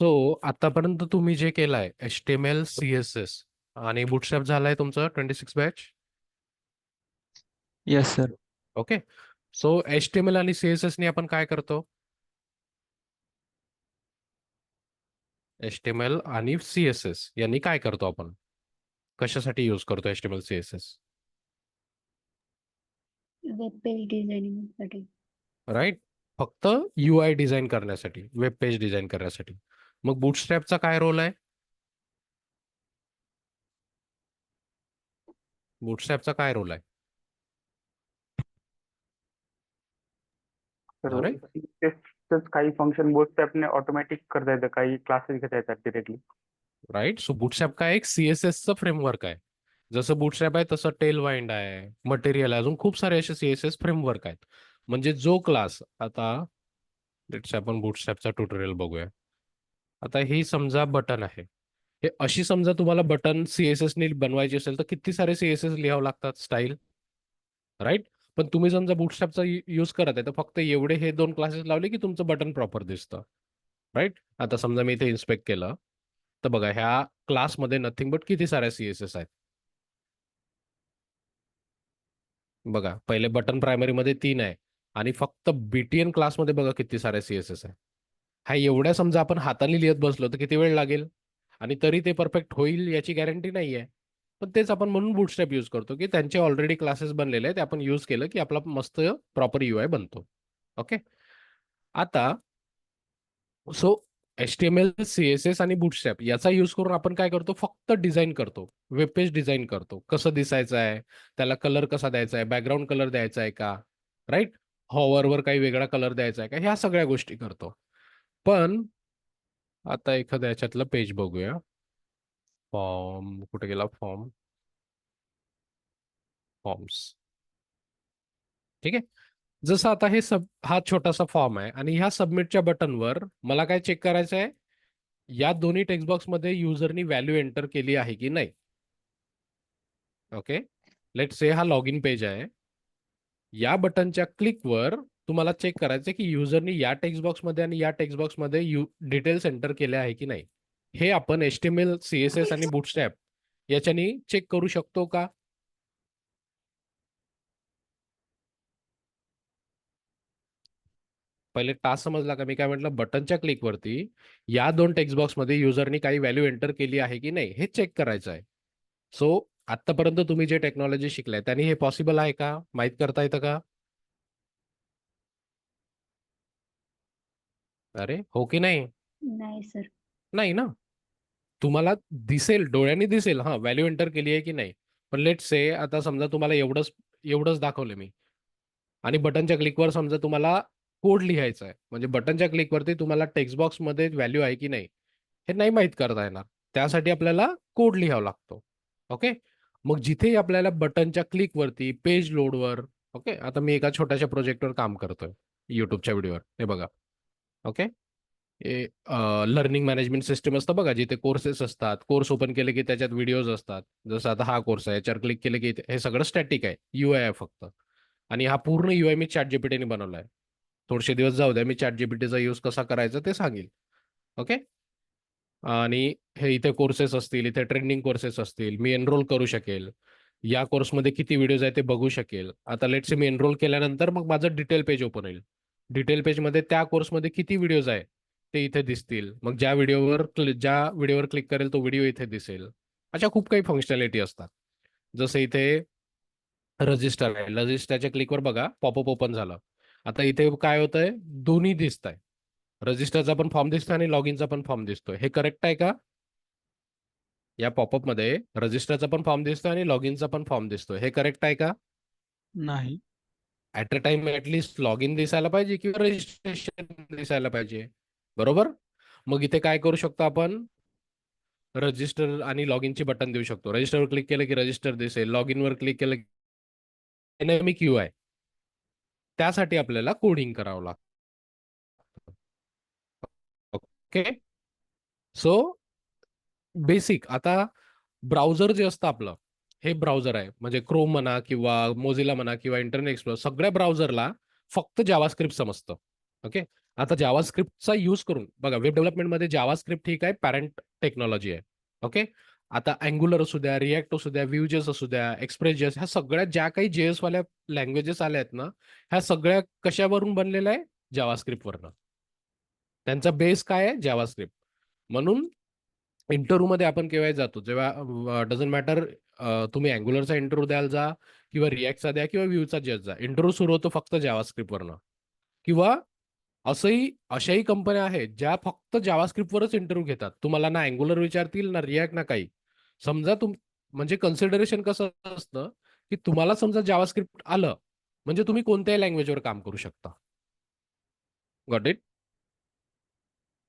So आतापर्यंत तुम्ही जे केलंय HTML CSS आणि बुटस्ट्रॅप झालाय तुमचं 26 batch. Yes sir. Okay. So HTML आणि CSS ने आपण काय करतो? HTML आणि CSS यांनी काय करतो आपण? कशासाठी यूज करतो HTML CSS? Web page designing साठी. राईट. फक्त UI डिझाईन करण्यासाठी, वेब पेज डिझाईन करण्यासाठी. मग बुटस्ट्रॅपचा काय रोल आहे? बुटस्ट्रॅपचा काय रोल आहे? तर अरे तेच काही फंक्शन बोटस्ट्रॅपने ऑटोमॅटिक करता येतं, काही क्लासेस घेता येतात डिरेक्टली. राईट. सो बुटस्ट्रॅप काय एक CSSचं फ्रेमवर्क आहे. जसं बुटस्ट्रॅप आहे तसं टेलवाइंड आहे, मटेरियल आहे, अजून खूप सारे असे CSS फ्रेमवर्क आहेत. म्हणजे जो क्लास आता लेट्स आपण बुटस्ट्रॅपचा ट्युटोरियल बघूया. आता ही समजा बटन आहे. हे अशी समजा तुम्हाला बटन CSS ने बनवायची असेल तर किती सारे CSS लिहावं लागतात स्टाईल, राईट. पण तुम्ही समजा बुटस्ट्रॅपचा यूज करत आहे तर फक्त एवढे हे 2 क्लासेस लावले की तुमचं बटन प्रॉपर दिसतं, राईट. आता समजा मी इथे इन्स्पेक्ट केलं तर बघा ह्या क्लासमध्ये नथिंग बट किती साऱ्या CSS आहेत. बघा पहिले बटन प्रायमरीमध्ये 3 आहे आणि फक्त BTN क्लासमध्ये बघा किती साऱ्या CSS आहे. हा एवढ्या समजा आपण हाताने लिहित बसलो तर किती वेळ लागेल आणि तरी ते परफेक्ट होईल याची गॅरंटी नाही आहे. पण तेच आपण म्हणून बुटस्ट्रॅप यूज करतो की त्यांचे ऑलरेडी क्लासेस बनलेले आहेत, ते आपण यूज केलं की आपला मस्त प्रॉपर UI बनतो. ओके. आता सो HTML CSS आणि बुटस्ट्रॅप याचा यूज करून आपण काय करतो? फक्त डिझाईन करतो, वेब पेज डिझाईन करतो. कसं दिसायचं आहे, त्याला कलर कसा द्यायचा आहे, बॅकग्राऊंड कलर द्यायचा आहे का, राईट. हॉवरवर काही वेगळा कलर द्यायचा आहे का, ह्या सगळ्या गोष्टी करतो. पण आता एखाद्या याच्यातलं पेज बघूया. फॉर्म कुठे गेला? फॉर्म्स. ठीक आहे. जसं आता हा छोटासा फॉर्म आहे आणि ह्या सबमिटच्या बटनवर मला काय चेक करायचं आहे? या दोन्ही टेक्स्ट बॉक्समध्ये युजरनी व्हॅल्यू एंटर केली आहे की नाही. ओके. लेट्स से हा लॉग इन पेज आहे. या बटनच्या क्लिकवर तुम्हाला चेक करायचं की युजरनी या टेक्स्ट बॉक्समध्ये आणि या टेक्स्ट बॉक्समध्ये डिटेल्स एंटर केले आहे की नाही. हे आपण HTML CSS आणि बुटस्ट्रॅप याच्यानी चेक करू शकतो का? पहिले टास्क समजला का? मी काय म्हटलं, बटनच्या क्लिकवरती या 2 टेक्स्ट बॉक्समध्ये युजरनी काही व्हॅल्यू एंटर केली आहे की नाही हे चेक करायचं आहे. सो आतापर्यंत तुम्ही जे टेक्नॉलॉजी शिकलाय त्यांनी हे पॉसिबल आहे का? माहित करता येतं का? अरे हो की नाही? नाही सर. नाही ना. तुम्हाला दिसेल, डोळ्यांनी दिसेल हा व्हॅल्यू एंटर केली आहे की नाही. पण लेट से आता समजा तुम्हाला एवढंच एवढंच दाखवलं मी आणि बटनच्या क्लिकवर समजा तुम्हाला कोड लिहायचा आहे, म्हणजे बटनच्या क्लिकवरती तुम्हाला टेक्स्ट बॉक्समध्ये व्हॅल्यू आहे की नाही हे नाही माहित करता येणार. त्यासाठी आपल्याला कोड लिहावा लागतो. ओके. मग जिथे आपल्याला बटनच्या क्लिकवरती पेज लोडवर, ओके, आता मी एका छोट्याशा प्रोजेक्टवर काम करतोय युट्यूबच्या व्हिडिओवर. हे बघा. ओके. लर्निंग मॅनेजमेंट सिस्टम असतं बघा, जिथे कोर्सेस असतात. कोर्स ओपन केले की त्याच्यात व्हिडिओज असतात. जसं आता हा कोर्स आहे, याच्यावर क्लिक केलं की हे सगळं स्टॅटिक आहे, UI आहे फक्त. आणि हा पूर्ण UI मी ChatGPT बनवला आहे. थोडेसे दिवस जाऊ द्या, मी ChatGPTचा यूज कसा करायचा ते सांगेल. ओके. आणि हे इथे कोर्सेस असतील, इथे ट्रेंडिंग कोर्सेस असतील, मी एनरोल करू शकेल. या कोर्समध्ये किती व्हिडिओज आहे ते बघू शकेल. आता लेट्स मी एनरोल केल्यानंतर मग माझं डिटेल पेज ओपन होईल. डिटेल पेजमध्ये त्या कोर्समध्ये किती व्हिडिओज आहे ते इथे दिसतील. मग ज्या व्हिडिओवर क्लिक करेल तो व्हिडिओ इथे दिसेल. अशा खूप काही फंक्शनॅलिटी असतात. जसं इथे रजिस्टर आहे, रजिस्टरच्या क्लिकवर बघा पॉपअप ओपन झालं. आता इथे काय होतंय? दोन्ही दिसत आहे. रजिस्टरचा पण फॉर्म दिसतोय आणि लॉग इनचा पण फॉर्म दिसतोय. हे करेक्ट आहे का? या पॉपअप मध्ये रजिस्टरचा पण फॉर्म दिसतोय आणि लॉग इनचा पण फॉर्म दिसतोय. हे करेक्ट आहे का? नाही. At a time at least log in दिसायला पाहिजे किंवा रजिस्ट्रेशन दिसायला पाहिजे, बरोबर. मग इथे काय करू शकतो आपण? रजिस्टर आणि लॉग इनची बटन देऊ शकतो. रजिस्टरवर क्लिक केलं की रजिस्टर दिसेल, लॉग इनवर क्लिक केलं की डायनॅमिक UI. त्यासाठी आपल्याला कोडिंग करावं लागतं. ओके. सो बेसिक आता ब्राउझर जे असतं आपलं, हे ब्राउझर आहे, म्हणजे क्रोम म्हणा किंवा मोझिला म्हणा किंवा इंटरनेट एक्सप्लोरर, सगळ्या ब्राउझरला फक्त जावास्क्रिप्ट समजतं. ओके. आता जावास्क्रिप्टचा यूज करून बघा, वेब डेव्हलपमेंटमध्ये जावास्क्रिप्ट ठीक आहे, पॅरेंट टेक्नॉलॉजी आहे. ओके. आता अँग्युलर असू द्या, रिॲक्ट असू द्या, व्ह्यूजेस असू द्या, एक्सप्रेस.जेएस, ह्या सगळ्या ज्या काही जेएस वाल्या लँग्वेजेस आल्या आहेत ना, ह्या सगळ्या कशावरून बनलेल्या आहे? जावास्क्रिप्टवरनं. त्यांचा बेस काय आहे? जावास्क्रिप्ट. म्हणून इंटरव्ह्यूमध्ये आपण केव्हाही जातो, जेव्हा डझंट मॅटर तुम्ही अँग्युलरचा इंटरव्ह्यू द्यायला जा किंवा रिॲक्टचा द्या किंवा व्ह्यूचा जा, इंटरव्ह्यू सुरू होतो फक्त जावास्क्रिप्टवरनं. किंवा अशाही कंपन्या आहेत ज्या फक्त जावास्क्रिप्टवरच इंटरव्ह्यू घेतात. तुम्हाला ना अँग्युलर विचारतील, ना रिॲक्ट, ना काही. समजा म्हणजे कन्सिडरेशन कसं असतं, की तुम्हाला समजा जावास्क्रिप्ट आलं, म्हणजे तुम्ही कोणत्याही लँग्वेजवर काम करू शकता. Got it?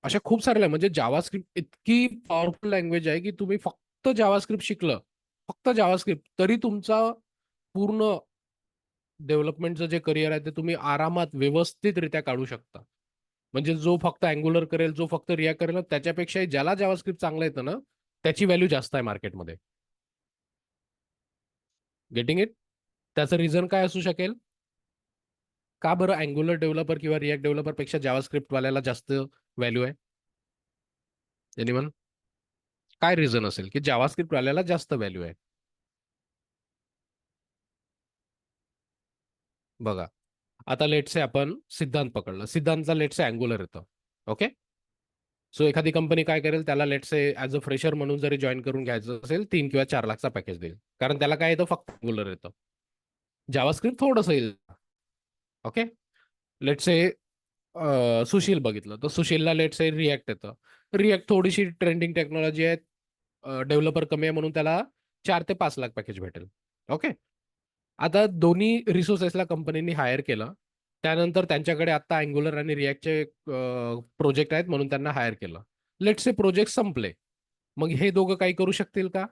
अशा खूप साऱ्या म्हणजे जावास्क्रिप्ट इतकी पॉवरफुल लँग्वेज आहे, की तुम्ही फक्त जावास्क्रिप्ट शिकलं, फक्त जावास्क्रिप्ट, तरी तुमचा पूर्ण डेव्हलपमेंटचं जे करिअर आहे ते तुम्ही आरामात व्यवस्थितरित्या काढू शकता. म्हणजे जो फक्त अँग्युलर करेल, जो फक्त रिॲक्ट करेल, त्याच्यापेक्षा ज्याला जावास्क्रिप्ट चांगलं येतं ना, त्याची व्हॅल्यू जास्त आहे मार्केटमध्ये. Getting it? त्याचं रिझन काय असू शकेल? का बरं अँग्युलर डेव्हलपर किंवा रिॲक्ट डेव्हलपर पेक्षा जावास्क्रिप्ट वाल्याला जास्त व्हॅल्यू आहे? एनिवन? काय रिझन असेल की जावास्क्रिप्ट वाल्याला जास्त व्हॅल्यू आहे? बघा, आता लेट्स से आपण सिद्धांत पकडलं. सिद्धांतचा लेट्स से अँग्युलर येतं. ओके. सो एखादी कंपनी काय करेल, त्याला let's say as a fresher म्हणून जरी जॉईन करून घ्यायचं असेल, 3 किंवा 4 लाखचा पॅकेज देईल. कारण त्याला काय येतं? फक्त अँग्युलर येतं. जावास्क्रिप्ट थोडंसं येईल. ओके. लेट्स से सुशील बघितलं तर सुशीलला लेट्स से रिॲक्ट येतं. रिॲक्ट थोडीशी ट्रेंडिंग टेक्नॉलॉजी आहे, डेव्हलपर कमी आहे, म्हणून त्याला 4 ते 5 लाख पॅकेज भेटेल. ओके. आता दोन्ही रिसोर्सेसला कंपनीने हायर केलं. त्यानंतर त्यांच्याकडे आता अँग्युलर आणि रिॲक्टचे प्रोजेक्ट आहेत, म्हणून त्यांना हायर केलं. लेट्स से प्रोजेक्ट संपले. मग हे दोघं काही करू शकतील का?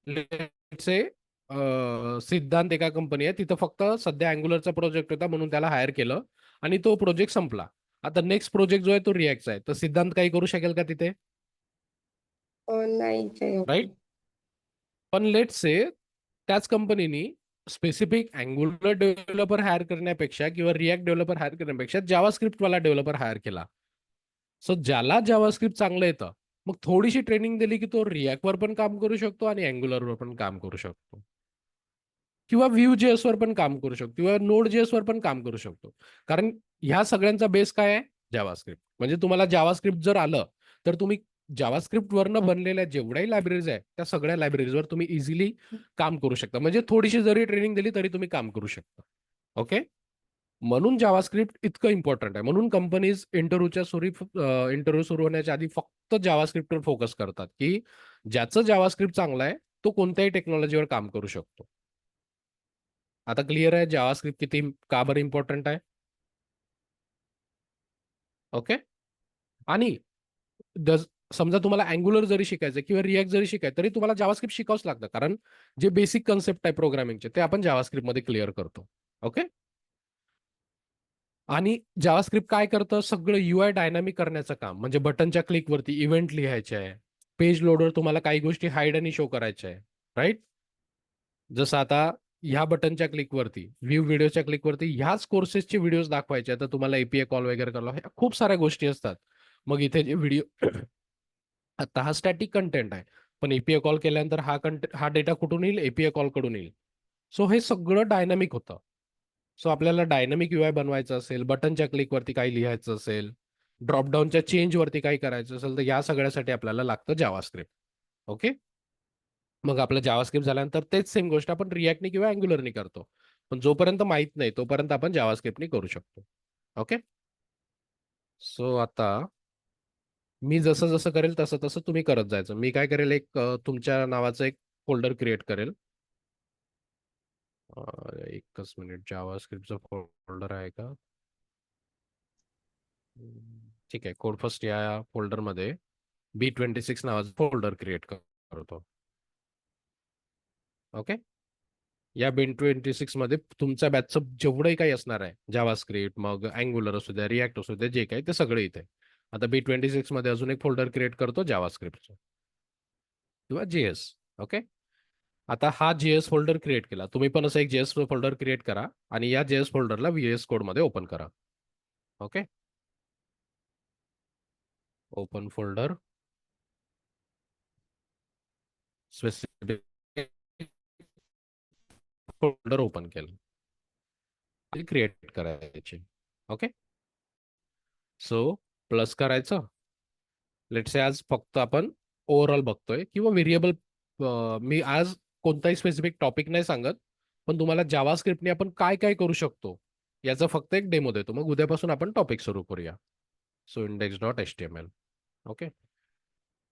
लेट्स से सिद्धांत एका कंपनी आहे, तिथं फक्त सध्या अँग्युलरचा प्रोजेक्ट होता, म्हणून त्याला हायर केलं आणि तो प्रोजेक्ट संपला. आता नेक्स्ट प्रोजेक्ट जो आहे तो रिॲक्टचा आहे. तर सिद्धांत काही करू शकेल का तिथे? नाही काही राईट. पण लेट्स से त्याच कंपनीनी स्पेसिफिक अँग्युलर डेव्हलपर हायर करण्यापेक्षा किंवा रिॲक्ट डेव्हलपर हायर करण्यापेक्षा जावास्क्रिप्टवाला डेव्हलपर हायर केला. सो ज्याला जावास्क्रिप्ट चांगलं येतं, मग थोडीशी ट्रेनिंग दिली की तो रिॲक्टवर पण काम करू शकतो आणि अँग्युलरवर पण काम करू शकतो. किंवा Vue.js वर पण काम करू शकतो किंवा Node.js वर पण काम करू शकतो. कारण ह्या सगळ्यांचा बेस काय आहे? जावास्क्रिप्ट. म्हणजे तुम्हाला जावास्क्रिप्ट जर आलं, तर तुम्ही जावास्क्रिप्टवरनं बनलेल्या जेवढ्याही लायब्ररीज आहेत, त्या सगळ्या लायब्ररीजवर तुम्ही इझिली काम करू शकता. म्हणजे थोडीशी जरी ट्रेनिंग दिली तरी तुम्ही काम करू शकता. ओके. म्हणून जावास्क्रिप्ट इतकं इम्पॉर्टंट आहे. म्हणून कंपनीज इंटरव्ह्यू सुरू होण्याच्या आधी फक्त जावास्क्रिप्टवर फोकस करतात, की ज्याचं जावास्क्रिप्ट चांगलं आहे, तो कोणत्याही टेक्नॉलॉजीवर काम करू शकतो. आता क्लिअर आहे जावास्क्रिप्ट किती का बरं इम्पॉर्टंट आहे? ओके. आणि जर समजा तुम्हाला अँग्युलर जरी शिकायचं किंवा रिॲक्ट जरी शिकायचं, तरी तुम्हाला जावास्क्रिप्ट शिकावंच लागतं. कारण जे बेसिक कन्सेप्ट आहे प्रोग्रामिंगचे, ते आपण जावास्क्रिप्टमध्ये क्लिअर करतो. ओके. आणि जावास्क्रिप्ट काय करतं? सगळं UI डायनामिक करण्याचं काम. म्हणजे बटनच्या क्लिकवरती इव्हेंट लिहायचे आहे. पेज लोडर तुम्हाला काही गोष्टी हाईड आणि शो करायच्या आहे. राईट? जसं आता ह्या बटनच्या क्लिकवरती, व्ह्यू व्हिडिओच्या क्लिकवरती ह्याच कोर्सेसचे व्हिडिओज दाखवायचे आहेत, तर तुम्हाला API कॉल वगैरे करावा, ह्या खूप साऱ्या गोष्टी असतात. मग इथे जे व्हिडिओ आता हा स्टॅटिक कंटेंट आहे, पण API कॉल केल्यानंतर हा डेटा कुठून येईल? API कॉल कडून येईल. सो हे सगळं डायनामिक होतं. सो आपल्याला डायनामिक UI बनवायचं असेल, बटनच्या क्लिकवरती काही लिहायचं असेल, ड्रॉपडाऊनच्या चेंजवरती काही करायचं असेल, तर या सगळ्यासाठी आपल्याला लागतं जावास्क्रिप्ट. ओके. मग आपलं जावास्क्रिप्ट झाल्यानंतर तेच सेम गोष्ट आपण रिॲक्टनी किंवा अँग्युलरनी करतो. पण जोपर्यंत माहीत नाही, तोपर्यंत आपण जावास्क्रिप्टनी करू शकतो. ओके. सो आता मी जसं करेल तसं तुम्ही करत जायचं. मी काय करेल, तुमच्या नावाचं एक फोल्डर क्रिएट करेल. एकच मिनिट, जावास्क्रिप्टचं फोल्डर आहे का? ठीक आहे. कोड फर्स्ट या फोल्डरमध्ये B26 नावाचं फोल्डर क्रिएट करतो. ओके. या B26 मध्ये तुमच्या बॅचचं जेवढंही काही असणार आहे, जावास्क्रिप्ट, मग अँग्युलर असू द्या, रिॲक्ट असू द्या, जे काही ते सगळे इथे. आता B26 मध्ये अजून एक फोल्डर क्रिएट करतो जावास्क्रिप्टचं किंवा JS. ओके. आता हा JS फोल्डर क्रिएट केला, तुम्ही पण असं एक JS फोल्डर क्रिएट करा आणि या JS फोल्डरला VS कोड मध्ये ओपन करा. Okay, open folder, specific folder open केलं, क्रिएट करायचे. ओके, सो प्लस करायचं. लेट्स से आज फक्त आपण ओव्हरऑल बघतोय किंवा व्हेरिएबल. मी आज कोणताही स्पेसिफिक टॉपिक नाही सांगत, पण तुम्हाला जावा स्क्रिप्टने आपण काय काय करू शकतो याचा फक्त एक डेमो देतो. मग उद्यापासून आपण टॉपिक सुरू करूया. So index.html. ओके,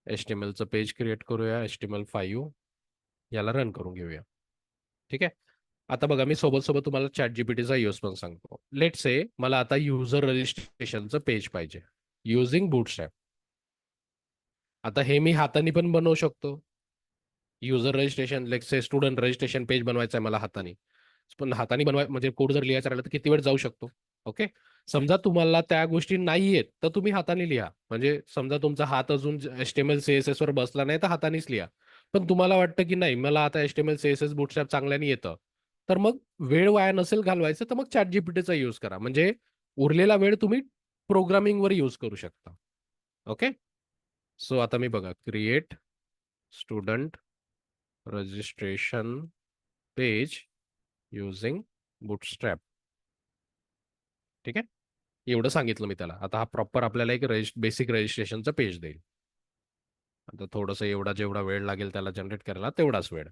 HTML चं पेज क्रिएट करूया, HTML5 याला रन करून घेऊया. ठीक आहे. आता बघा, मी सोबत सोबत तुम्हाला चॅट जीपीटीचा यूज पण सांगतो. लेट से मला आता युजर रजिस्ट्रेशनचं पेज पाहिजे युझिंग बूटस्ट्रॅप. आता हे मी हाताने पण बनवू शकतो. युजर रजिस्ट्रेशन, लेट से स्टुडंट रजिस्ट्रेशन पेज बनवायचं आहे मला हाताने. पण हाताने बनवाय म्हणजे कोड जर लिहायचा राहिला तर किती वेळ जाऊ शकतो. ओके, समजा तुम्हाला त्या गोष्टी नाही आहेत तर तुम्ही हाताने लिहा. म्हणजे समजा तुमचा हात अजून HTML CSS वर बसला नाही तर हातानेच लिहा. पण तुम्हाला वाटतं की नाही मला आता HTML CSS बूटस्ट्रॅप चांगल्याने येतं, तर मग वेळ वाया नसेल घालवायचं तर मग चॅट जीपीटीचा यूज करा. म्हणजे उरलेला वेळ तुम्ही प्रोग्रामिंगवर यूज करू शकता. ओके, सो आता मी बघा, create student registration page using bootstrap. ठीक आहे, एवढं सांगितलं मी त्याला. आता हा प्रॉपर आपल्याला एक बेसिक रजिस्ट्रेशनचं पेज देईल. आता थोडंसं एवढा जेवढा वेळ लागेल त्याला जनरेट करायला तेवढाच वेळ.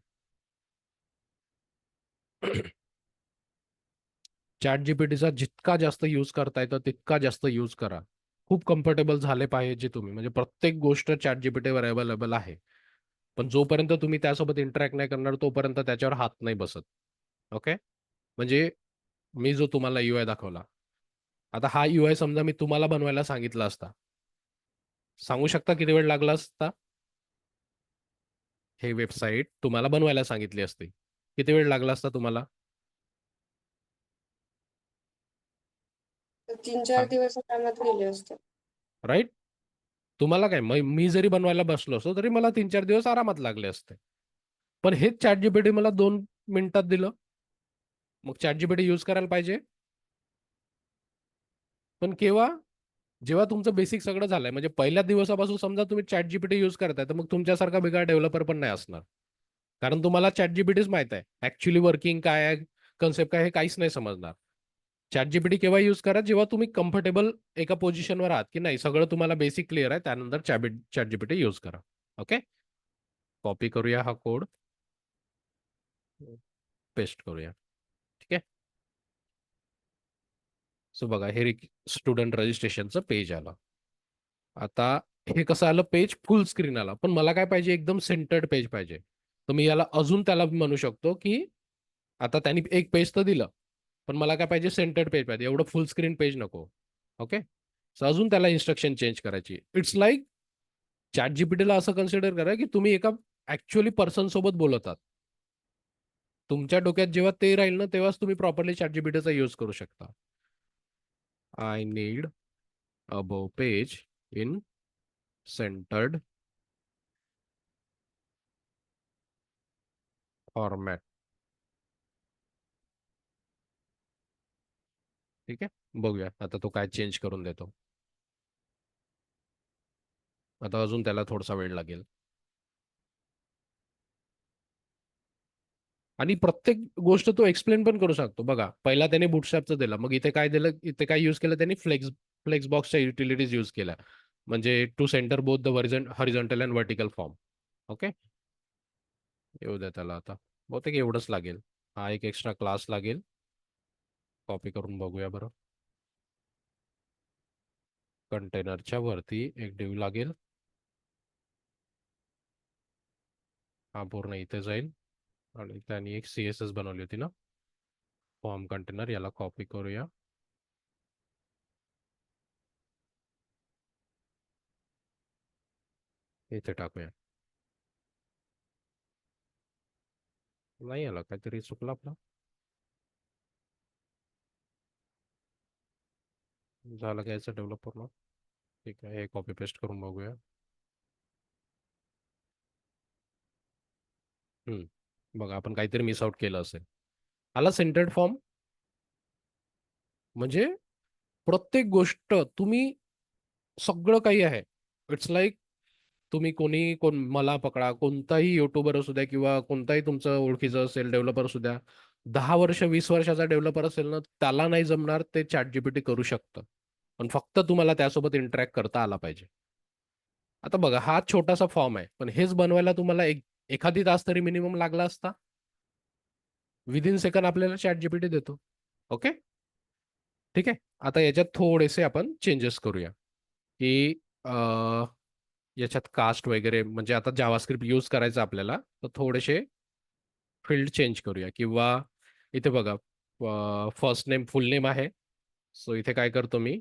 चॅट जीपीटीचा जितका जास्त यूज करता येतं तितका जास्त यूज करा. खूप कम्फर्टेबल झाले पाहिजे तुम्ही. म्हणजे प्रत्येक गोष्ट चॅट जीपीटीवर अवेलेबल आहे. पण जोपर्यंत तुम्ही त्यासोबत इंटरॅक्ट नाही करणार तोपर्यंत त्याच्यावर हात नाही बसत. ओके, म्हणजे मी जो तुम्हाला UI दाखवला, आता हा UI समजा मी तुम्हाला बनवायला सांगितला असता, सांगू शकता किती वेळ लागला असता? हे वेबसाईट तुम्हाला बनवायला सांगितली असती, किती वेळ लागला असता तुम्हाला? 3-4 दिवस कामात गेले असते. राईट. तुम्हाला काय, मी जरी बनवायला बसलो असतो तरी मला 3-4 दिवस आरामात लागले असते. पण हेच चॅट जीपीटी मला 2 मिनिटात दिलं. मग चॅट जीपीटी यूज करायला पाहिजे. पण केव्हा? जेव्हा तुमचं बेसिक सगळं झालंय. म्हणजे पहिल्या दिवसापासून समजा तुम्ही चॅट जीपीटी यूज करताय तर मग तुमच्यासारखा वेगळा डेव्हलपर पण नाही असणार. कारण तुम्हाला चॅट जीपीटीच माहित आहे, ऍक्च्युली वर्किंग काय आहे, कन्सेप्ट काय, हे काहीच नाही समजणार. चॅट जीपीटी केव्हा यूज करा, जेव्हा तुम्ही कम्फर्टेबल एका पोझिशनवर आहात की नाही सगळं तुम्हाला बेसिक क्लिअर आहे, त्यानंतर चॅट जीपीटी यूज करा. ओके, कॉपी करूया हा कोड, पेस्ट करूया. ठीक आहे, सो बघा हे स्टुडंट रजिस्ट्रेशनचं पेज आलं. आता हे कसं आलं, पेज फुल स्क्रीन आला. पण मला काय पाहिजे, एकदम सेंटर्ड पेज पाहिजे. तर मी याला अजून त्याला म्हणू शकतो की आता त्यांनी एक पेज तर दिलं, पण मला काय पाहिजे, सेंटर्ड पेज पाहिजे. एवढं फुल स्क्रीन पेज नको. ओके, सो अजून त्याला इन्स्ट्रक्शन चेंज करायची. इट्स लाईक चॅट जीपीटीला असं कन्सिडर करा की तुम्ही एका ऍक्च्युअली पर्सन सोबत बोलत आहात. तुमच्या डोक्यात जेव्हा ते राहील ना तेव्हाच तुम्ही प्रॉपरली चॅट जीपीटीचा यूज करू शकता. I need above page in centred format. ठीक आहे, बघूया आता तो काय चेंज करून देतो. आता अजून त्याला थोडासा वेळ लागेल. आणि प्रत्येक गोष्ट तो एक्सप्लेन पण करू शकतो. बघा, पहिला त्याने बुटस्ट्रॅपचं दिलं, मग इथे काय दिलं, इथे काय यूज केलं त्यांनी, फ्लेक्स बॉक्सच्या युटिलिटीज यूज केल्या. म्हणजे to center both the horizontal and vertical form. Okay, येऊ द्या त्याला. आता बहुतेक एवढंच लागेल. हा एक एक्स्ट्रा क्लास लागेल. कॉपी करून बघूया बरं. कंटेनरच्या वरती एक डिव लागेल. हा पूर्ण इथे जाईल आणि त्यांनी एक CSS बनवली होती ना, फॉर्म कंटेनर, याला कॉपी करूया. इथे टाकूया. नाही आला, काहीतरी चुकलं आपलं. झालं का याचं डेव्हलप पूर्ण? ठीक आहे, हे कॉपी पेस्ट करून बघूया. बघा आपण काहीतरी मिस आउट केलं असेल. आला सेंटर्ड फॉर्म. म्हणजे प्रत्येक गोष्ट तुम्ही सगळं काही आहे. इट्स लाईक तुम्ही कोण मला पकडा, कोणताही युट्यूबर असू द्या किंवा कोणताही तुमचं ओळखीचं असेल डेव्हलपर असू द्या, 10 वर्ष 20 वर्षाचा डेव्हलपर असेल ना, त्याला नाही जमणार ते चॅट जीपीटी करू शकतं. पण फक्त तुम्हाला त्यासोबत इंटरॅक्ट करता आला पाहिजे. आता बघा हा छोटासा फॉर्म आहे, पण हेच बनवायला तुम्हाला एखादी तास तरी मिनिमम लागला असता. विदिन सेकंड आपल्याला चॅट जीपीटी देतो. ओके, ठीक आहे. आता याच्यात थोडेसे आपण चेंजेस करूया की याच्यात कास्ट वगैरे, म्हणजे आता जावास्क्रिप्ट यूज करायचं आपल्याला, तर थोडेसे फील्ड चेंज करूया. किंवा इथे बघा फर्स्ट नेम फुल नेम आहे. सो इथे काय करतो मी,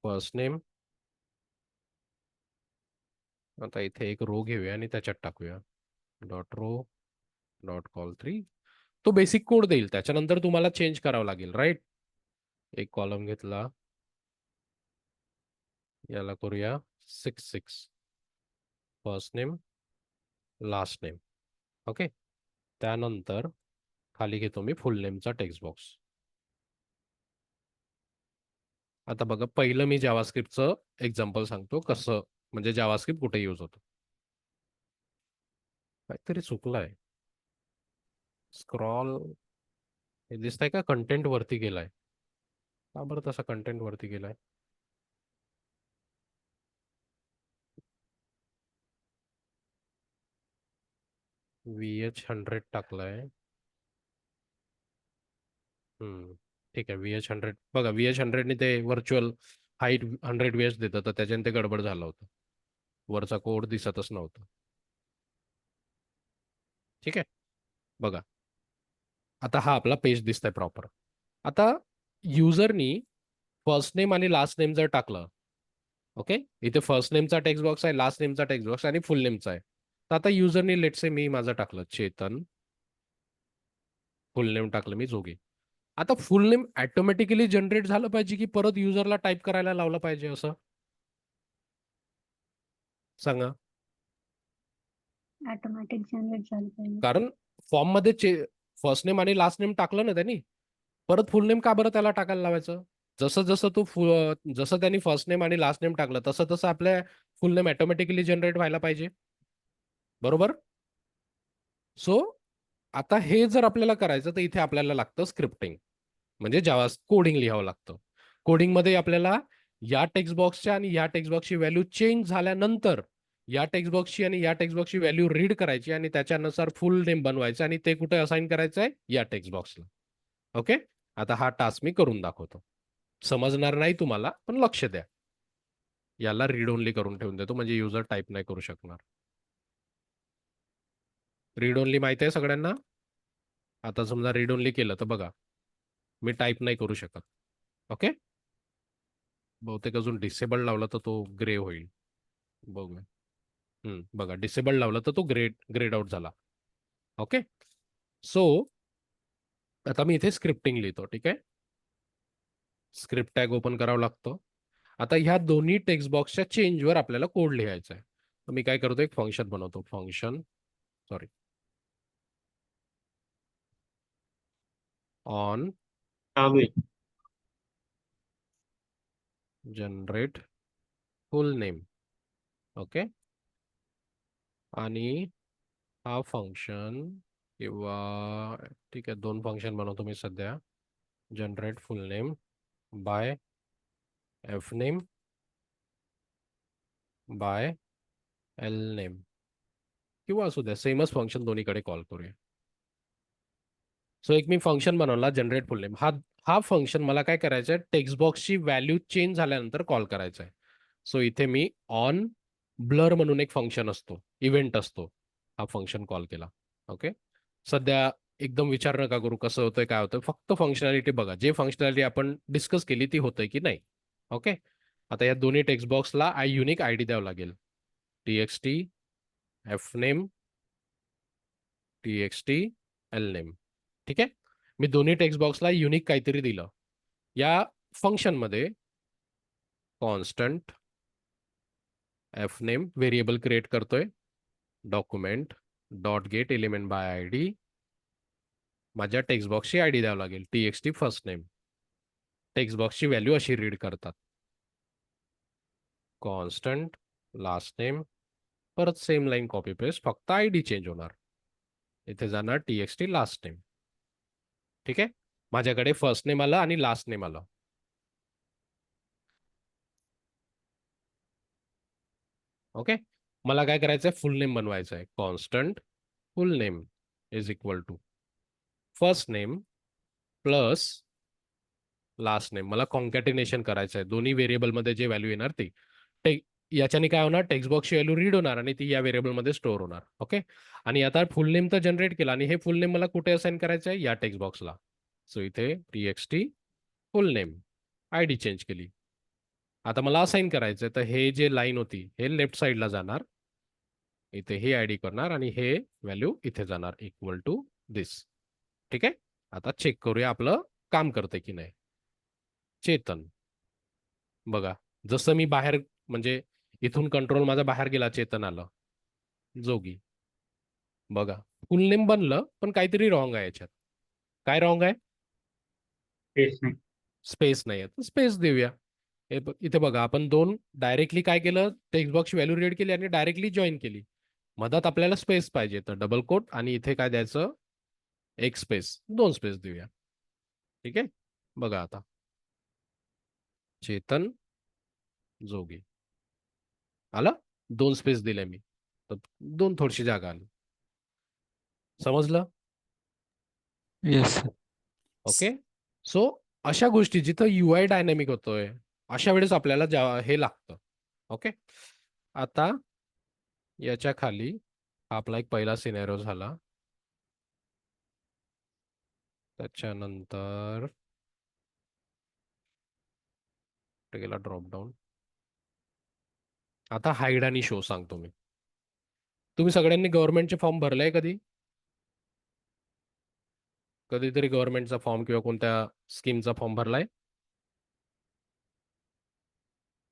फर्स्ट नेम. आता इथे एक रो घेऊया आणि त्याच्यात टाकूया डॉट रो डॉट कॉल 3. तो बेसिक कोड देईल, त्याच्यानंतर तुम्हाला चेंज करावं लागेल, राईट. एक कॉलम घेतला, याला करूया 6 first name last name. Okay, त्यानंतर खाली घेतो मी फुल नेमचा टेक्स्ट बॉक्स. आता बघा पहिलं मी जावास्क्रिप्टचं एक्झाम्पल सांगतो कसं, म्हणजे जावास्क्रिप्ट कुठे यूज होतो. काहीतरी चुकलं आहे. स्क्रॉल हे दिसतंय का, कंटेंट वरती गेलाय. का बरं तसा कंटेंट वरती गेलाय. VH100 टाकलाय. ठीक आहे, VH100 बघा, VH100 ते व्हर्च्युअल हाईट 100 VH देतं, तर त्याच्याने ते गडबड झालं होतं. वरचा कोड दिसतच नव्हता. ठीक आहे, बघा आता हा आपला पेज दिसतंय प्रॉपर. आता युजरनी फर्स्ट नेम आणि लास्ट नेम जर टाकलं, ओके, इथे फर्स्ट नेमचा टेक्स्ट बॉक्स आहे, लास्ट नेमचा टेक्स्ट बॉक्स आणि फुल नेमचा आहे. तर आता युजरनी लेट से मी माझं टाकलं चेतन, फुल नेम टाकलं मी जोगी. आता फुल नेम ऑटोमॅटिकली जनरेट झालं पाहिजे की परत युजरला टाईप करायला लावलं पाहिजे असं सांगा. ऑटोमॅटिक जनरेट झालं पाहिजे. कारण फॉर्म मध्ये फर्स्ट नेम आणि लास्ट नेम टाकलं ना त्यांनी, परत फुल नेम का बरं त्याला टाकायला लावायचं. जसं जसं जसं त्यांनी फर्स्ट नेम आणि लास्ट नेम टाकलं तसं तसं आपल्या फुल नेम ऑटोमॅटिकली जनरेट व्हायला पाहिजे, बरोबर. सो आता हे जर आपल्याला करायचं तर इथे आपल्याला लागतं स्क्रिप्टिंग, म्हणजे जावा कोडिंग लिहावं लागतं. कोडिंगमध्ये आपल्याला या टेक्स्ट बॉक्सच्या आणि या टेक्स्ट बॉक्सची व्हॅल्यू चेंज झाल्यानंतर या टेक्स्ट बॉक्सची आणि या टेक्स्ट बॉक्सची व्हॅल्यू रीड करायची आणि त्याच्यानुसार फुल नेम बनवायचं आणि ते कुठे असाइन करायचं आहे, या टेक्स्ट बॉक्सला. ओके, आता हा टास्क मी करून दाखवतो. समजणार नाही तुम्हाला, पण लक्ष द्या. याला रीड ओनली करून ठेवून देतो, म्हणजे युजर टाईप नाही करू शकणार. रीड ओनली माहिती आहे सगळ्यांना. आता समजा रीड ओनली केलं तर बघा मी टाईप नाही करू शकत. ओके, बहुतेक अजून डिसेबल लावला तर तो ग्रे होईल. बघूया. बघा डिसेबल लावला तर तो ग्रेड आउट झाला. ओके, सो आता मी इथे स्क्रिप्टिंग लिहितो. ठीक आहे, स्क्रिप्ट टॅग ओपन करावं लागतो. आता ह्या दोन्ही टेक्स्ट बॉक्सच्या चेंजवर आपल्याला कोड लिहायचा आहे. तर मी काय करतो, एक फंक्शन बनवतो. Function sorry on generate full name. Okay, आणि हा फंक्शन किंवा ठीक आहे, 2 फंक्शन बनवतो मी सध्या. Generate full name by F name by L name, किंवा असू द्या सेमच फंक्शन दोन्हीकडे कॉल करूया. सो एक मी फंक्शन बनवला जनरेट फुल नेम. हा फंक्शन मला काय करायचं आहे, टेक्स्ट बॉक्सची व्हॅल्यू चेंज झाल्यानंतर कॉल करायचा आहे. सो इथे मी ऑन ब्लर म्हणून एक फंक्शन असतो, इव्हेंट असतो, हा फंक्शन कॉल केला. ओके, सध्या एकदम विचार नका करू कसं होतंय काय होतंय, फक्त फंक्शनॅलिटी बघा. जे फंक्शनॅलिटी आपण डिस्कस केली ती होतंय की नाही. ओके, आता या दोन्ही टेक्स्ट बॉक्सला युनिक आयडी द्यावं लागेल. txt F name txt L name. ठीक आहे, मी दोन्ही टेक्स्ट बॉक्सला युनिक काहीतरी दिलं. या फंक्शनमध्ये constant F name variable create करतोय. Document dot get element by I D, माझ्या टेक्स्ट बॉक्सची आय डी द्यावं लागेल, TXT फर्स्ट नेम. टेक्स्ट बॉक्सची व्हॅल्यू अशी रीड करतात, कॉन्स्टंट लास्ट नेम, परत सेम लाईन कॉपी पेस्ट, फक्त आय डी चेंज होणार. इथे जाणार TXT लास्ट नेम. ठीक आहे, माझ्याकडे फर्स्ट नेम आलं आणि लास्ट नेम आलं. ओके, मला काय करायचंय, फुल नेम बनवायचं आहे. Constant full name is equal to first name plus last name. मला कॉन्कॅटिनेशन करायचं आहे दोन्ही व्हेरिएबलमध्ये जे व्हॅल्यू येणार ती. याच्याने काय होणार, टेक्स्ट बॉक्सची व्हॅल्यू रीड होणार आणि ती या व्हेरिएबलमध्ये स्टोअर होणार. ओके, आणि आता फुल नेम तर जनरेट केला आणि हे फुल नेम मला कुठे असाइन करायचं आहे, या टेक्स्ट बॉक्सला. सो इथे TXT full name, I D change केली. आता मला असाइन करायचं आहे, तर हे जे लाईन होती हे लेफ्ट साईडला जाणार, इथे हे आय डी करणार आणि हे व्हॅल्यू इथे जाणार इक्वल टू दिस. ठीक आहे, आता चेक करूया आपलं काम करतंय की नाही. चेतन, बघा जसं मी बाहेर म्हणजे इथून कंट्रोल माझा बाहेर गेला, चेतन आलं. जोगी, बघा फुल नेम बनलं पण काहीतरी रॉंग आहे याच्यात. काय रॉंग आहे, स्पेस नाही. स्पेस नाही आहे, तर स्पेस देऊया. इथे बघा आपण दोन डायरेक्टली काय केलं, टेक्स्ट बॉक्स व्हॅल्यू रीड केली आणि डायरेक्टली जॉईन केली. मधात आपल्याला स्पेस पाहिजे, तर डबल कोट आणि इथे काय द्यायचं, एक स्पेस, दोन स्पेस देऊया. ठीक आहे, बघा आता चेतन जोगी आला, दोन स्पेस दिले मी, तर दोन थोडीशी जागा आली. समजलं? येस. ओके, सो अशा गोष्टी जिथं UI डायनॅमिक होतोय अशा वेळेस आपल्याला हे लागतं. ओके, आता याच्या खाली आपला एक पहिला सिनेरिओ झाला, त्याच्यानंतर गेला ड्रॉप डाऊन. आता हाईड आणि शो सांगतो मी. तुम्ही सगळ्यांनी गव्हर्नमेंटचे फॉर्म भरलाय कधी? कधीतरी गव्हर्नमेंटचा फॉर्म किंवा कोणत्या स्कीमचा फॉर्म भरलाय?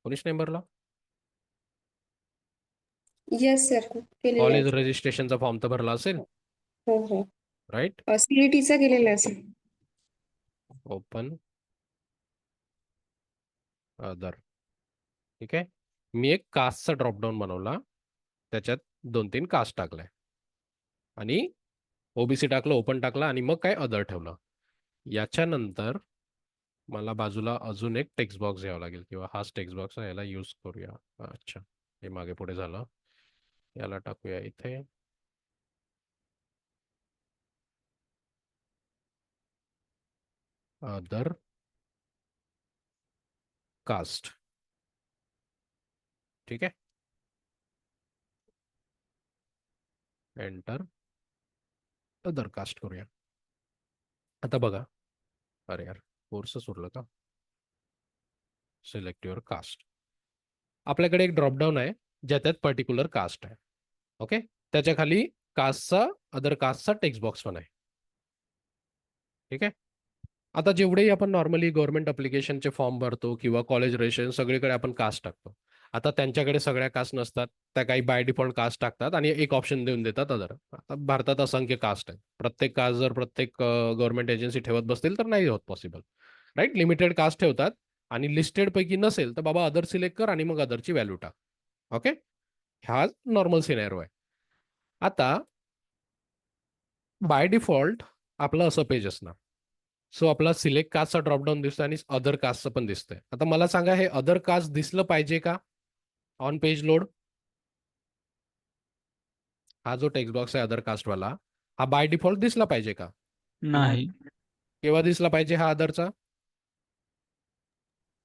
कोणीच नाही भरला? येस सर, केलेला कॉलेज आहे. रजिस्ट्रेशनचा फॉर्म तर भरला असेल, हो हो, राईट? CETचा केलेला आहे सर. Open other. ठीक आहे, मी एक कास्टचा ड्रॉपडाऊन बनवला, त्याच्यात 2-3 कास्ट टाकलाय आणि OBC टाकलं, ओपन टाकला आणि मग काय अदर ठेवलं. याच्यानंतर मला बाजूला अजून एक टेक्स्ट बॉक्स घ्यावा लागेल किंवा हाच टेक्स्ट बॉक्स आहे, याला यूज करूया. अच्छा, हे मागे पुढे झालं, याला टाकूया इथे. Other caste. ठीक आहे, एंटर, अदर कास्ट करूया. आता बघा, अरे यार कोर्सच उरलं का, सिलेक्ट युअर कास्ट. आपल्याकडे एक ड्रॉपडाऊन आहे ज्याच्यात पर्टिक्युलर कास्ट आहे. ओके, त्याच्या खाली कास्टचा, अदर कास्टचा टेक्स्ट बॉक्स पण आहे. ठीक आहे, आता जेवढेही आपण नॉर्मली गव्हर्नमेंट अप्लिकेशनचे फॉर्म भरतो किंवा कॉलेज रजिस्ट्रेशन सगळीकडे आपण कास्ट टाकतो. आता त्यांच्याकडे सगळ्या कास्ट नसतात, त्या काही बाय डिफॉल्ट कास्ट टाकतात आणि एक ऑप्शन देऊन देतात अदर. आता भारतात असंख्य कास्ट आहे, प्रत्येक कास्ट जर प्रत्येक गव्हर्नमेंट एजन्सी ठेवत बसतील तर नाही होत पॉसिबल, राईट? लिमिटेड कास्ट ठेवतात आणि लिस्टेड पैकी नसेल तर बाबा अदर सिलेक्ट कर आणि मग अदरची व्हॅल्यू टाक. ओके, हा नॉर्मल सिनेरिओ आहे. आता बाय डिफॉल्ट आपलं असं पेज असणार. सो आपला सिलेक्ट कास्टचा ड्रॉपडाऊन दिसतोय आणि अदर कास्टचं पण दिसतंय. आता मला सांगा, हे अदर कास्ट दिसलं पाहिजे का ऑन पेज लोड? हा जो टेक्स्ट बॉक्स आहे अदर कास्टवाला, हा बाय डिफॉल्ट दिसला पाहिजे का? नाही. केव्हा दिसला पाहिजे हा अदरचा?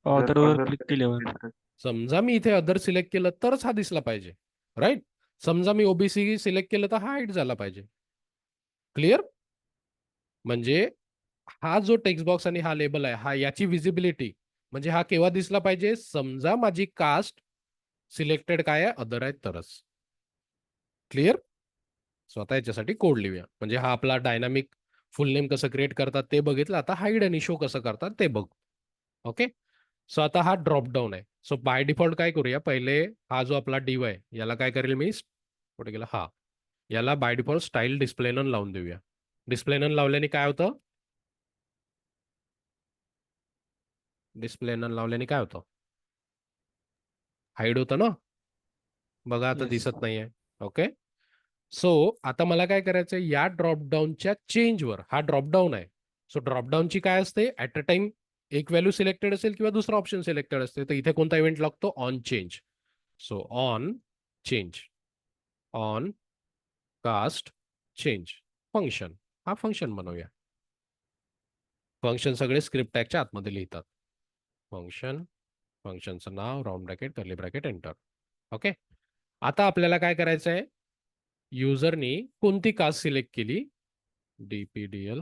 ऑर्डरवर क्लिक केल्यावर. समजा मी इथे अदर सिलेक्ट केलं तरच हा दिसला पाहिजे, राईट? समजा मी OBC सिलेक्ट केलं तर हा हाईड झाला पाहिजे. क्लिअर? म्हणजे हा जो टेक्स्ट बॉक्स आणि हा लेबल आहे, हा याची विजिबिलिटी म्हणजे हा केव्हा दिसला पाहिजे, समजा माझी कास्ट सिलेक्टेड काय आहे, अदर आहे तरच. क्लिअर? स्वतः याच्यासाठी कोड लिहूया. म्हणजे हा आपला डायनामिक फुल नेम कसं क्रिएट करतात ते बघितलं, आता हाईड आणि शो कसं करतात ते बघू. ओके, सो आता हा ड्रॉप डाऊन आहे. सो बाय डिफॉल्ट काय करूया, पहिले हा जो आपला डिव आहे याला काय करेल मी, कुठे गेला, हा, याला by default style display none लावून देऊया. डिस्प्ले नन लावल्याने काय होतं, डिस्प्ले नन लावल्याने काय होतं, हाईड होतं ना. बघा आता Yes. दिसत नाहीये. ओके, सो आता मला काय करायचं, या ड्रॉपडाऊनच्या चेंजवर, हा ड्रॉपडाऊन आहे. सो ड्रॉपडाऊनची काय असते, ऍट अ टाइम एक व्हॅल्यू सिलेक्टेड असेल किंवा दुसरा ऑप्शन सिलेक्टेड असते, तर इथे कोणता इव्हेंट लागतो, on change. So on change, on cast change function, हा फंक्शन बनवूया. फंक्शन सगळे स्क्रिप्ट टॅगच्या आतमध्ये लिहितात. फंक्शन, फंक्शनचं नाव, round bracket, curly bracket, enter. Okay, आता आपल्याला काय करायचं आहे, युजरनी कोणती कास्ट सिलेक्ट केली, डीपीडीएल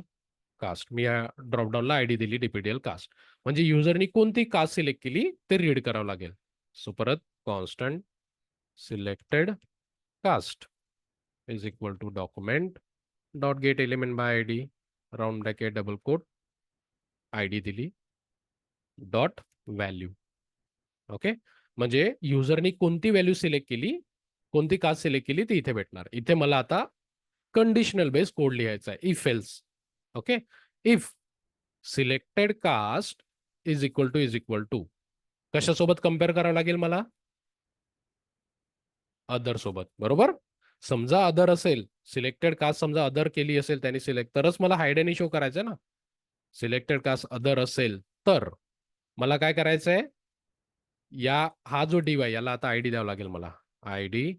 कास्ट. मी या ड्रॉपडाऊनला आयडी दिली डीपीडीएल कास्ट, म्हणजे युजरनी कोणती कास्ट सिलेक्ट केली ते रीड करावं लागेल. सो परत constant selected caste is equal to document dot get element by ID, round bracket, double quote, ID दिली, डॉट व्हॅल्यू. ओके, म्हणजे युजरनी कोणती व्हॅल्यू सिलेक्ट केली, कोणती कास्ट सिलेक्ट केली ती इथे भेटणार. इथे मला आता कंडिशनल बेस कोड लिहायचा आहे, if else. Okay, if selected caste is equal to कशासोबत कम्पेअर करावं लागेल मला, अदर सोबत, बरोबर. समजा अदर असेल, सिलेक्टेड कास्ट समजा अदर केली असेल त्यांनी सिलेक्ट, तरच मला हाईड आणि शो करायचं ना. सिलेक्टेड कास्ट अदर असेल तर मला काय करायचं आहे, या हा जो डिव आहे याला आता आयडी द्यावं लागेल मला. आयडी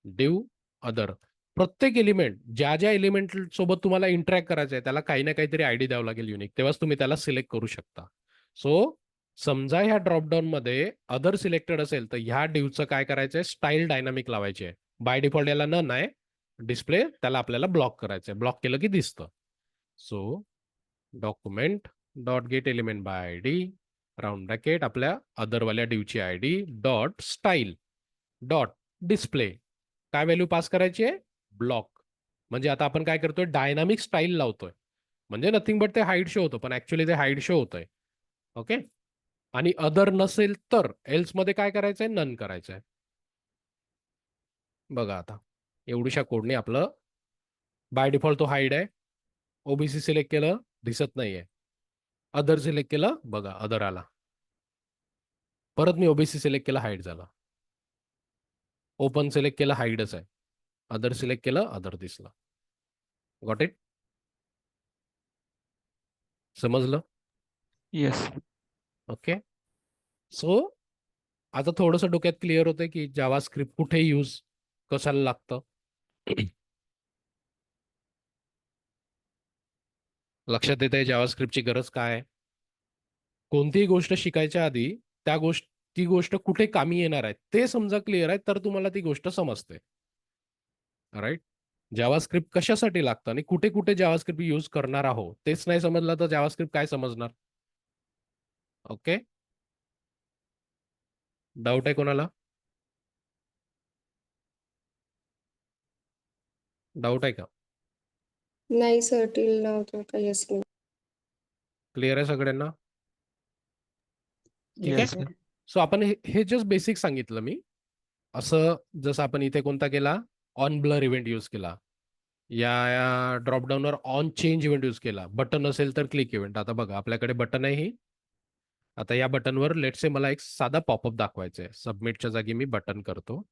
डिव अदर. प्रत्येक एलिमेंट, ज्या ज्या एलिमेंट सोबत तुम्हाला इंटरॅक्ट करायचं आहे त्याला काही ना काहीतरी आयडी द्यावं लागेल युनिक, तेव्हाच तुम्ही त्याला सिलेक्ट करू शकता. सो समजा ह्या ड्रॉपडाऊन मध्ये अदर सिलेक्टेड असेल तर ह्या डिवचं काय करायचं आहे, स्टाईल डायनामिक लावायची आहे. बाय डिफॉल्ट याला नन आहे डिस्प्ले, त्याला आपल्याला ब्लॉक करायचं आहे. ब्लॉक केलं की दिसतं. So document dot get element by ID, round bracket, आपल्या अदरवाल्या डिवची ID, dot style dot display, काय व्हॅल्यू पास करायची आहे, ब्लॉक. म्हणजे आता आपण काय करतोय, डायनामिक स्टाईल लावतोय, म्हणजे नथिंग बट ते हाईड शो होतं, पण ऍक्च्युअली ते हाईड शो होतंय. ओके, आणि अदर नसेल तर एल्स मध्ये काय करायचंय, नन करायचंय. बघा आता एवढ्याशा कोडने आपलं, बाय डिफॉल्ट तो हाईड आहे, ओबीसी सिलेक्ट केलं दिसत नाहीये, अदर सिलेक्ट केलं बघा अदर आला, परत मी ओबीसी सिलेक्ट केलं हाईड झाला, ओपन सिलेक्ट केलं हाईडच आहे, अदर सिलेक्ट केलं अदर दिसलं. गॉट इट, समजलं. Yes. ओके, सो आता थोडंसं डोक्यात क्लिअर होतंय की जावा स्क्रिप्ट कुठे यूज कशाला लागतं. लक्षात येत आहे जावा स्क्रिप्टची गरज काय आहे. कोणतीही गोष्ट शिकायच्या आधी ती गोष्ट कुठे कामी येणार आहे ते समजा क्लिअर आहे, तर तुम्हाला ती गोष्ट समजते. राईट, जावा स्क्रिप्ट कशासाठी लागतं आणि कुठे कुठे जावा स्क्रिप्ट यूज करणार आहोत तेच नाही समजलं तर जावा स्क्रिप्ट काय समजणार. ओके, डाऊट आहे कोणाला, डाऊट आहे का, नाही सर, टिल नाव तर काही असं नाही. क्लिअर आहे सगळ्यांना. ठीक Yes. आहे, सो आपण हे जस्ट बेसिक सांगितलं मी. असं जसं आपण इथे कोणता केला, ऑन ब्लर इव्हेंट यूज केला, या ड्रॉपडाऊनवर ऑन चेंज इव्हेंट यूज केला, बटन असेल तर क्लिक इव्हेंट. आता बघा आपल्याकडे बटन आहे ही, आता या बटनवर लेट्स से मला एक साधा पॉपअप दाखवायचा आहे, सबमिटच्या जागी मी बटन करतो.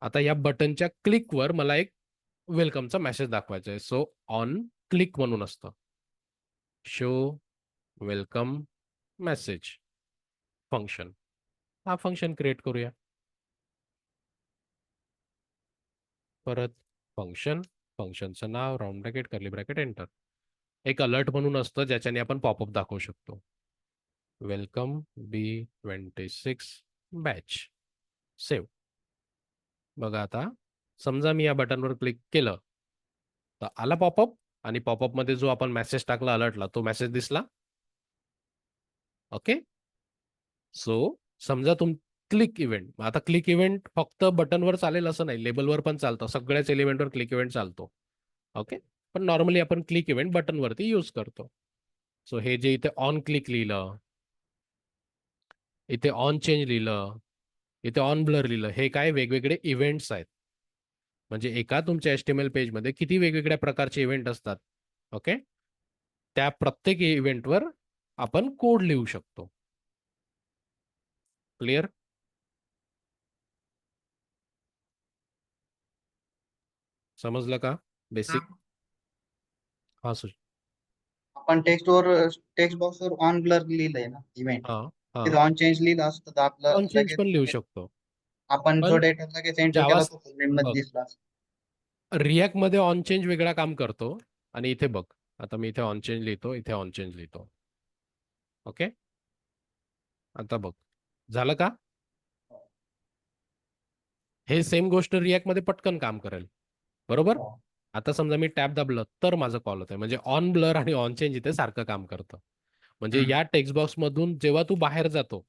आता या बटनच्या क्लिकवर मला एक वेलकमचा मेसेज दाखवायचा आहे. सो ऑन क्लिक म्हणून असतं, शो वेलकम मेसेज फंक्शन, हा फंक्शन क्रिएट करूया. परत फंक्शन, फंक्शनचं नाव, round bracket, curly bracket, enter. एक अलर्ट म्हणून असतं ज्याच्याने आपण पॉपअप दाखवू शकतो, वेलकम B26 बॅच, सेव्ह. बघा आता समजा मी या बटनवर क्लिक केलं तर आला पॉपअप, आणि पॉपअप मध्ये जो आपण मेसेज टाकला अलर्टला तो मेसेज दिसला. ओके, सो समजा क्लिक इव्हेंट, आता क्लिक इव्हेंट फक्त बटनवर चालेल असं नाही, लेबलवर पण चालतं, सगळ्याच एलिमेंटवर क्लिक इव्हेंट चालतो. ओके, पण नॉर्मली आपण क्लिक इव्हेंट बटनवरती यूज करतो. सो हे जे इथे ऑन क्लिक लिहिलं, इथे ऑन चेंज लिहिलं, इथे ऑन ब्लर लिहिलं, हे काय वेगवेगळे इव्हेंट्स आहेत. म्हणजे एका तुमच्या HTML पेजमध्ये किती वेगवेगळ्या प्रकारचे इव्हेंट असतात. ओके, त्या प्रत्येक इव्हेंटवर आपण कोड लिहू शकतो. क्लिअर? समजलं का बेसिक? हा सुज आपण टेक्स्ट बॉक्सवर ऑन ब्लर लिहिलंय ना इव्हेंट, हा हा तिथे ऑन चेंज लिहिलं असतं तर आपलं ऑन चेंज लगेच पण लिहू शकतो. आपण पण जो डेटा लगेच एंटर केला तो फुल नेम मध्ये बघ, दिसला असता. रिॲक्ट मध्ये ऑन चेंज वेगळा काम करतो. आणि इथे बघ, आता मी इथे ऑन चेंज लिहितो, इथे ऑन चेंज लिहितो. ओके, आता बघ झालं का? हे सेम गोष्ट रिॲक्ट मध्ये पटकन काम करेल. बरोबर. हो. आता समजा मी टॅब दाबलं तर माझं कॉल होतंय. म्हणजे ऑन ब्लर आणि ऑन चेंज इथे सारखं काम करतं. म्हणजे हम्म. या टेक्स्ट बॉक्स मधून जेव्हा तू बाहेर जातो,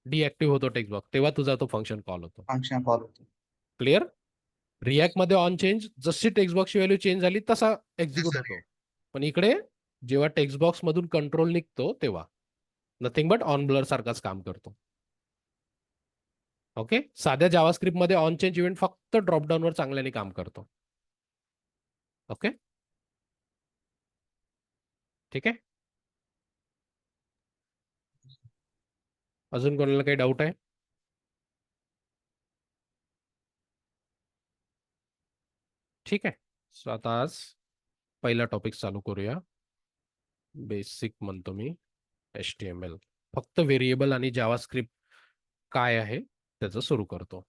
डिऍक्टिव्ह होतो टेक्स्ट बॉक्स, तेव्हा तुझा तो फंक्शन कॉल होतो. फंक्शन कॉल होतो. क्लिअर? रिॲक्ट मध्ये ऑन चेंज जशी टेक्स्ट बॉक्सची व्हॅल्यू चेंज झाली तसा एक्झिक्यूट तसं होतो. पण इकडे जेव्हा टेक्स्ट बॉक्स मधून कंट्रोल निघतो तेव्हा नथिंग बट ऑन ब्लर सारखाच काम करतो. ओके, साध्या जावास्क्रिप्ट मध्ये ऑन चेंज इव्हेंट फक्त ड्रॉपडाऊन वर चांगल्याने काम करतो. ओके, ठीक आहे. अजून कोणाला काही डाऊट आहे? ठीक आहे. सो आता आज पहिला टॉपिक चालू करूया. बेसिक म्हणतो मी HTML. फक्त व्हेरिएबल आणि जावास्क्रिप्ट काय आहे त्याचं सुरू करतो.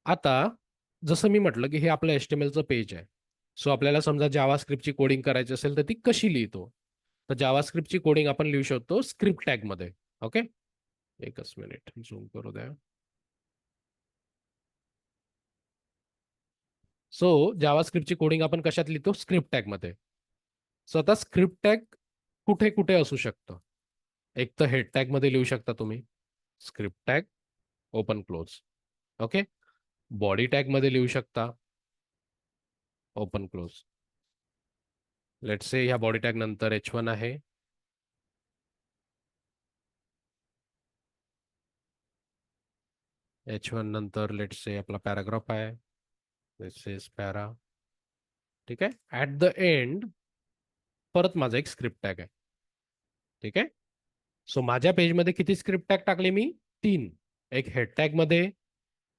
आता जसं मी म्हटलं की हे आपलं HTMLचं पेज आहे. सो आपल्याला समजा जावास्क्रिप्टची कोडिंग करायची असेल तर ती कशी लिहितो? तर जावास्क्रिप्टची कोडिंग आपण लिहू शकतो स्क्रिप्ट टॅग मध्ये. ओके, एकच मिनिट झूम करू द्या. सो जावास्क्रिप्टची कोडिंग आपण कशात लिहितो? स्क्रिप्ट टॅग मध्ये. सो आता स्क्रिप्ट टॅग कुठे कुठे असू शकतं? एक तर हेड टॅग मध्ये लिहू शकता तुम्ही script tag open close. Okay, body tag मध्ये लिहू शकता ओपन क्लोज. लेट्स से ह्या बॉडी टॅग नंतर H1 आहे. H1 नंतर लेट्स से आपला पॅराग्राफ आहे. दिस इज पॅरा. ठीक आहे. ऍट द एंड परत माझा एक स्क्रिप्ट टॅग आहे. ठीक आहे. सो माझ्या पेजमध्ये किती स्क्रिप्ट टॅग टाकले मी? 3. एक हेड टॅग मध्ये,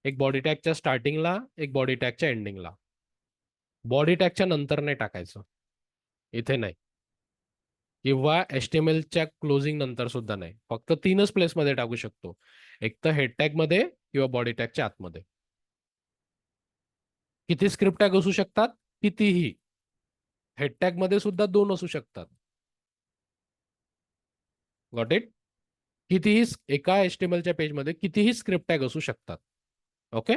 एक बॉडी टॅगच्या स्टार्टिंगला, एक बॉडी टॅगच्या एंडिंगला. बॉडी टॅगच्या नंतर नाही टाकायचं, इथे नाही, किंवा HTMLच्या क्लोजिंग नंतर सुद्धा नाही. फक्त 3च प्लेसमध्ये टाकू शकतो. एक तर हेड टॅग मध्ये किंवा बॉडी टॅगच्या आतमध्ये. किती स्क्रिप्ट टॅग असू शकतात? कितीही. हेड टॅग मध्ये सुद्धा 2 असू शकतात. Got it? कितीही एका HTMLच्या पेजमध्ये कितीही स्क्रिप्ट टॅग असू शकतात. ओके,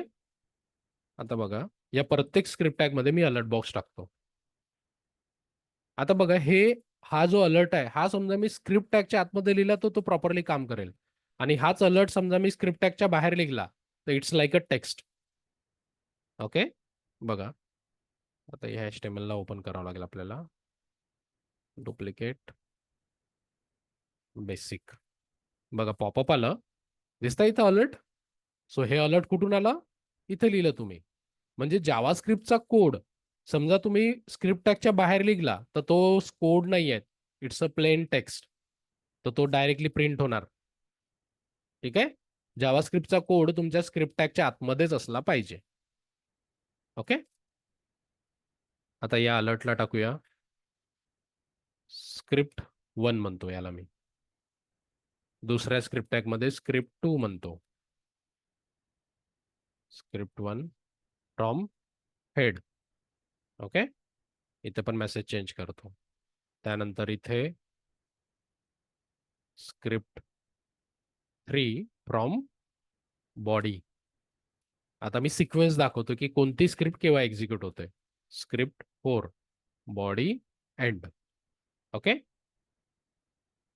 आता बघा या प्रत्येक स्क्रिप्ट टॅग मध्ये मी अलर्ट बॉक्स टाकतो. आता बघा हा जो अलर्ट आहे हा समजा मी स्क्रिप्ट टॅगच्या आतमध्ये लिहिला तर तो प्रॉपरली काम करेल. आणि हाच अलर्ट समजा मी स्क्रिप्ट टॅगच्या बाहेर लिहिला तर it's like a text. Okay, बघा आता ह्या HTML ला ओपन करावं लागेल आपल्याला. Duplicate basic. बघा पॉपअप आलं, दिसतं इथं अलर्ट. सो हे अलर्ट कुठून आलं? इथे लिहिलं तुम्ही. म्हणजे जावास्क्रिप्टचा कोड समजा तुम्ही स्क्रिप्ट टॅगच्या बाहेर लिहिला तर तो कोड नाही आहे, इट्स अ प्लेन टेक्स्ट, तर तो डायरेक्टली प्रिंट होणार. ठीक आहे. जावास्क्रिप्टचा कोड तुमच्या स्क्रिप्ट टॅगच्या आतमध्येच असला पाहिजे. ओके, आता या अलर्टला टाकूया स्क्रिप्ट 1 म्हणतो याला मी. दुसऱ्या स्क्रिप्ट टॅग मध्ये स्क्रिप्ट 2 म्हणतो. Script 1 from head. ओके, इथे पण मेसेज चेंज करतो. त्यानंतर इथे स्क्रिप्ट 3 फ्रॉम बॉडी. आता मी सिक्वेन्स दाखवतो की कोणती स्क्रिप्ट केव्हा एक्झिक्यूट होते. Script 4 body end. ओके,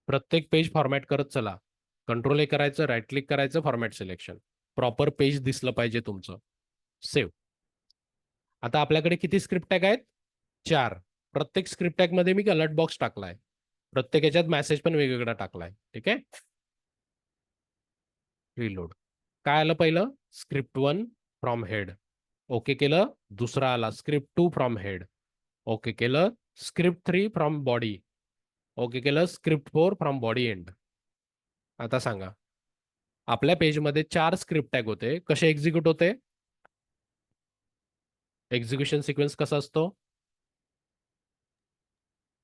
प्रत्येक पेज फॉर्मॅट करत चला. कंट्रोल ए करायचं, राईट क्लिक करायचं, फॉर्मॅट सिलेक्शन. प्रॉपर पेज दिसलं पाहिजे तुमचं. सेव्ह. आता आपल्याकडे किती स्क्रिप्ट टॅग आहेत? 4. प्रत्येक स्क्रिप्ट टॅग मध्ये मी अलर्ट बॉक्स टाकलाय. प्रत्येक याच्यात मेसेज पण वेगवेगळा टाकलाय. ठीक आहे. रिलोड. काय आलं पहिलं? Script 1 from head. ओके केलं. दुसरा आला स्क्रिप्ट 2 फ्रॉम हेड. ओके केलं. Script 3 from body. ओके केलं. Script 4 from body end. आता सांगा, आपल्या पेजमध्ये 4 स्क्रिप्ट टॅग होते, कसे एक्झिक्यूट होते? एक्झिक्युशन सिक्वेन्स कसा असतो?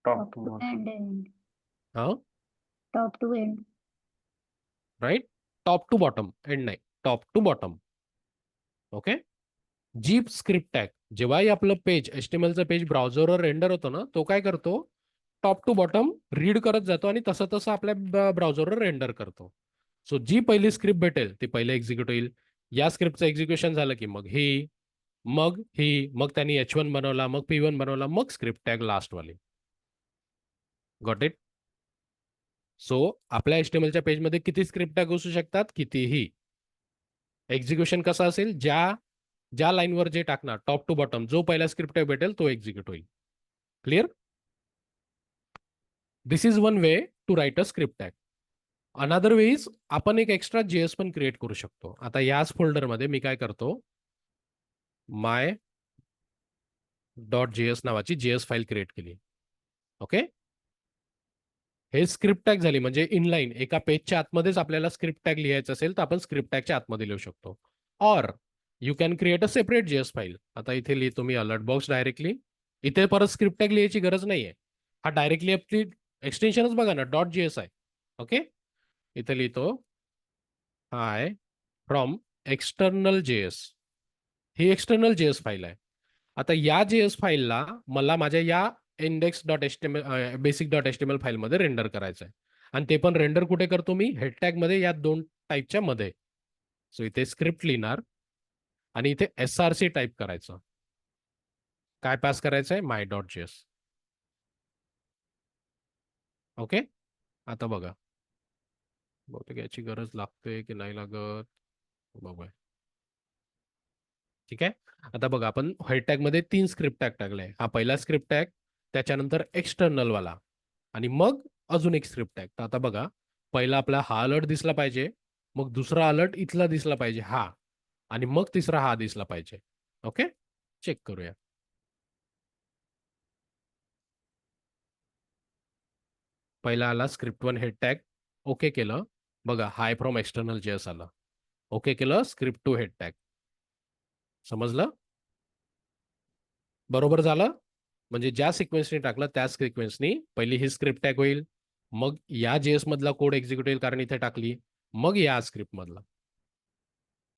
Top top to to end end हा, top to end. Right. Top to bottom, end नाही, टॉप टू बॉटम. ओके. जी स्क्रिप्ट टॅग जेव्हाही आपलं पेज HTMLचं पेज ब्राउझरवर रेंडर होतं ना, तो काय करतो? टॉप टू बॉटम रीड करत जातो आणि तसं तसं आपल्या ब्राउझरवर रेंडर करतो. सो जी पहिली स्क्रिप्ट भेटेल ती पहिले एक्झिक्यूट होईल. या स्क्रिप्टचं एक्झिक्युशन झालं की मग ही, मग त्यांनी H1 बनवला, मग P1 बनवला, मग स्क्रिप्ट टॅग लास्टवाली. Got it? सो आपल्या HTMLच्या पेजमध्ये किती स्क्रिप्ट टॅग असू शकतात? कितीही. एक्झिक्युशन कसं असेल? ज्या लाईनवर जे टाकणार टॉप टू बॉटम, जो पहिला स्क्रिप्ट टॅग भेटेल तो एक्झिक्यूट होईल. Clear? This is one way to write a script tag. Another way is आपण एक एक्स्ट्रा JS पण क्रिएट करू शकतो. आता याच फोल्डरमध्ये मी काय करतो, माय .js नावाची JS फाईल क्रिएट केली. ओके. हे स्क्रिप्ट टॅग झाली, म्हणजे इनलाईन एका पेजच्या आतमध्येच आपल्याला स्क्रिप्ट टॅग लिहायचं असेल तर आपण स्क्रिप्ट टॅगच्या आतमध्ये लिहू शकतो. Or you can create a separate JS file. आता इथे लिहितो मी अलर्ट बॉक्स डायरेक्टली. इथे परत स्क्रिप्ट टॅग लिहायची गरज नाहीये. हा डायरेक्टली आपली एक्सटेन्शनच बघा ना, .js आहे. ओके. इथे लिहितो हाय from external JS. He external JS file आहे. आता या JS फाईलला मला माझ्या या index.html basic.html फाईलमध्ये रेंडर करायचं आहे. आणि ते पण रेंडर कुठे करतो मी? हेड टॅगमध्ये, या 2 टाईपच्या मध्ये. सो इथे स्क्रिप्ट लिहिणार आणि इथे src टाईप करायचं. काय पास करायचं आहे? my.js. ओके. आता बघा, बहुतेक याची गरज लागते की नाही लागत बघूया. ठीक आहे. आता बघा, आपण हेड टॅग मध्ये 3 स्क्रिप्ट टॅग टाकले. हा पहिला स्क्रिप्ट टॅग, त्याच्यानंतर एक्सटर्नल वाला, आणि मग अजून एक स्क्रिप्ट टॅग. तर आता बघा, पहिला आपला हा अलर्ट दिसला पाहिजे, मग दुसरा अलर्ट इथला दिसला पाहिजे हा, आणि मग तिसरा हा दिसला पाहिजे. ओके. चेक करूया. पहिला आला स्क्रिप्ट 1 हेड टॅग. ओके केलं. बघा, हाय फ्रॉम एक्सटर्नल JS आलं. ओके केलं. Script 2 head tag. समजलं? बरोबर झालं? म्हणजे ज्या सिक्वेन्सनी टाकलं त्या सिक्वेन्सनी पहिली ही स्क्रिप्ट टॅग होईल, मग या JS मधला कोड एक्झिक्यूट होईल कारण इथे टाकली, मग या स्क्रिप्ट मधला.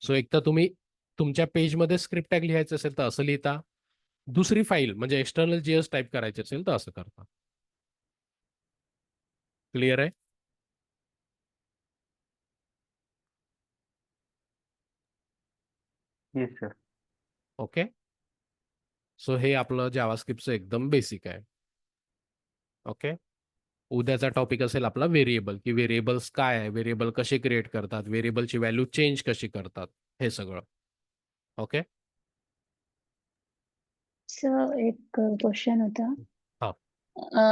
सो एक तर तुम्ही तुमच्या पेजमध्ये स्क्रिप्ट टॅग लिहायचं असेल तर असं लिहिता, दुसरी फाईल म्हणजे एक्सटर्नल JS टाईप करायची असेल तर असं करता. क्लिअर आहे? Yes sir. ओके. सो हे आपलं जावास्क्रिप्टचं एकदम बेसिक आहे. ओके. उद्याचा टॉपिक असेल आपला व्हेरिएबल, की व्हेरिएबल्स काय आहे, व्हेरिएबल कसे क्रिएट करतात, व्हेरिएबलची व्हॅल्यू चेंज कशी करतात, हे सगळं. ओके. सर एक क्वेश्चन होता. हा.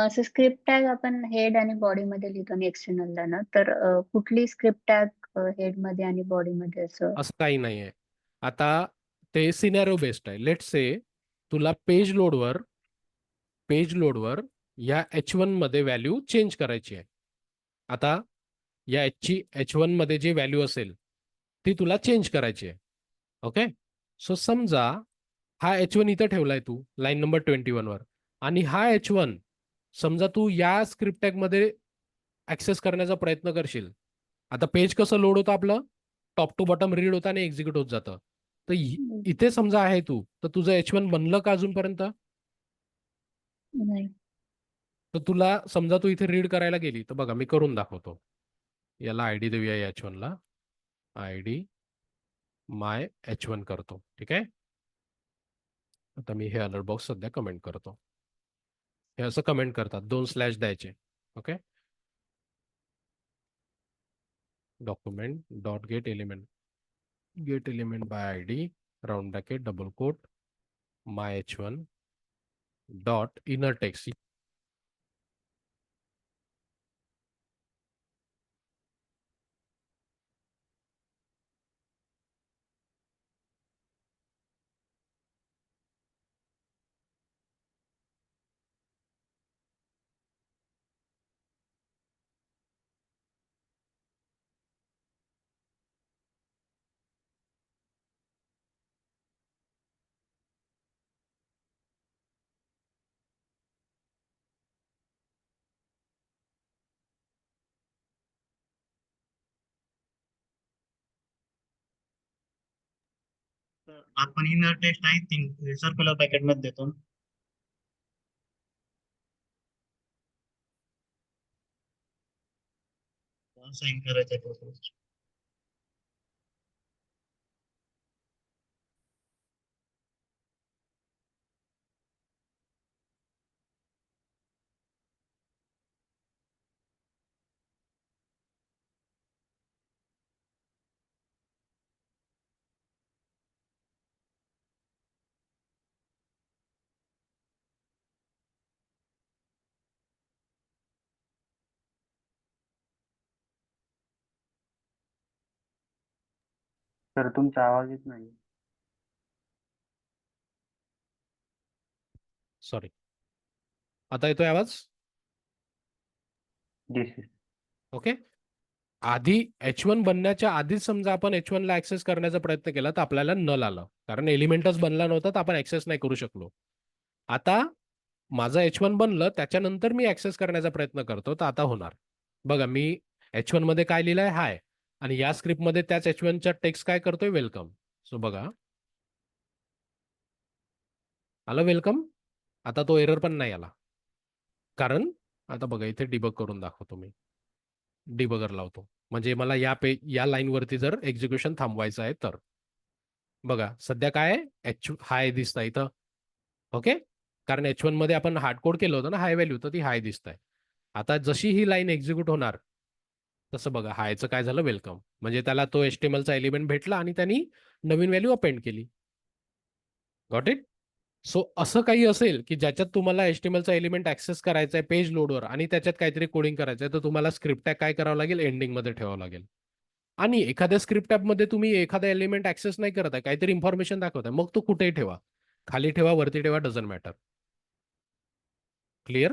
असं स्क्रिप्ट टॅग आपण हेड आणि बॉडी मध्ये लिहितो आणि एक्सटर्नलला ना, तर कुठली स्क्रिप्ट टॅग हेड मध्ये आणि बॉडी मध्ये असं काही नाहीये. आता ते सिनॅरिओ बेस्ड आहे. लेट्स से तुला पेज लोडवर या H1 मध्ये व्हॅल्यू चेंज करायची आहे. आता या H1 मध्ये जी व्हॅल्यू असेल ती तुला चेंज करायची आहे. ओके. सो समजा हा H1 इथं ठेवलाय तू लाईन नंबर 21 वर, आणि हा H1 समजा तू या स्क्रिप्ट टॅग मध्ये ऍक्सेस करण्याचा प्रयत्न करशील. आता पेज कसं लोड होतं आपलं? टॉप टू बॉटम रीड होतं आणि एक्झिक्यूट होत जातं. तर इथे समजा आहे तू, तर तुझं H1 बनलं का अजूनपर्यंत? नाही. तर तुला समजा तू इथे रीड करायला गेली, तर बघा मी करून दाखवतो. याला आयडी देऊया H1 ला. आयडी माय H1 करतो. ठीक आहे. आता मी हे अलर्ट बॉक्स सध्या कमेंट करतो. हे असं कमेंट करतात, 2 स्लॅश द्यायचे. Okay. Document dot get element by ID round bracket double quote my H1 dot inner text. तर आपण इनर टेस्ट आहे तीन सर्क्युलर पॅकेट मध्ये देतो ना. साइन करायचं आहे propose. सर तुमचा आवाज येत नाही. सॉरी. आता येतोय आवाज? Yes yes. ओके. आधी H1 बनण्याच्या आधीच समजा आपण H1 ला ऍक्सेस करण्याचा प्रयत्न केला तर आपल्याला नल आलं, कारण एलिमेंटच बनला नव्हता तर आपण ऍक्सेस नाही करू शकलो. आता माझं H1 बनलं, त्याच्यानंतर मी ऍक्सेस करण्याचा प्रयत्न करतो, तर आता होणार. बघा, मी H1 मध्ये काय लिहिलंय, हाय, आणि या स्क्रिप्टमध्ये त्याच H1 च्या टेक्स्ट काय करतोय, वेलकम. सो बघा, आलं वेलकम. आता तो एरर पण नाही आला, कारण आता बघा इथे डिबग करून दाखवतो मी. डिबगर लावतो, म्हणजे मला या लाईनवरती जर एक्झिक्युशन थांबवायचं आहे तर बघा सध्या काय आहे, हाय दिसतं इथं. ओके, कारण H1 मध्ये आपण हार्ड कोड केलं होतं ना हाय व्हॅल्यू, तर ती हाय दिसत आहे. आता जशी ही लाईन एक्झिक्यूट होणार तसं बघा हायचं काय झालं, वेलकम, म्हणजे त्याला तो HTML चा एलिमेंट भेटला आणि त्यांनी नवीन व्हॅल्यू अपेंड केली. Got it. सो असं काही असेल की ज्याच्यात तुम्हाला HTML चा एलिमेंट ऍक्सेस करायचा आहे पेज लोडवर आणि त्याच्यात काहीतरी कोडिंग करायचं आहे, तर तुम्हाला स्क्रिप्ट टॅग काय करावं लागेल, एंडिंग मध्ये ठेवावं लागेल. आणि एखाद्या स्क्रिप्ट टॅबमध्ये तुम्ही एखादा एलिमेंट ऍक्सेस नाही करत आहे, काहीतरी इन्फॉर्मेशन दाखवत आहे, मग तो कुठेही ठेवा, खाली ठेवा, वरती ठेवा, डझंट मॅटर. क्लिअर?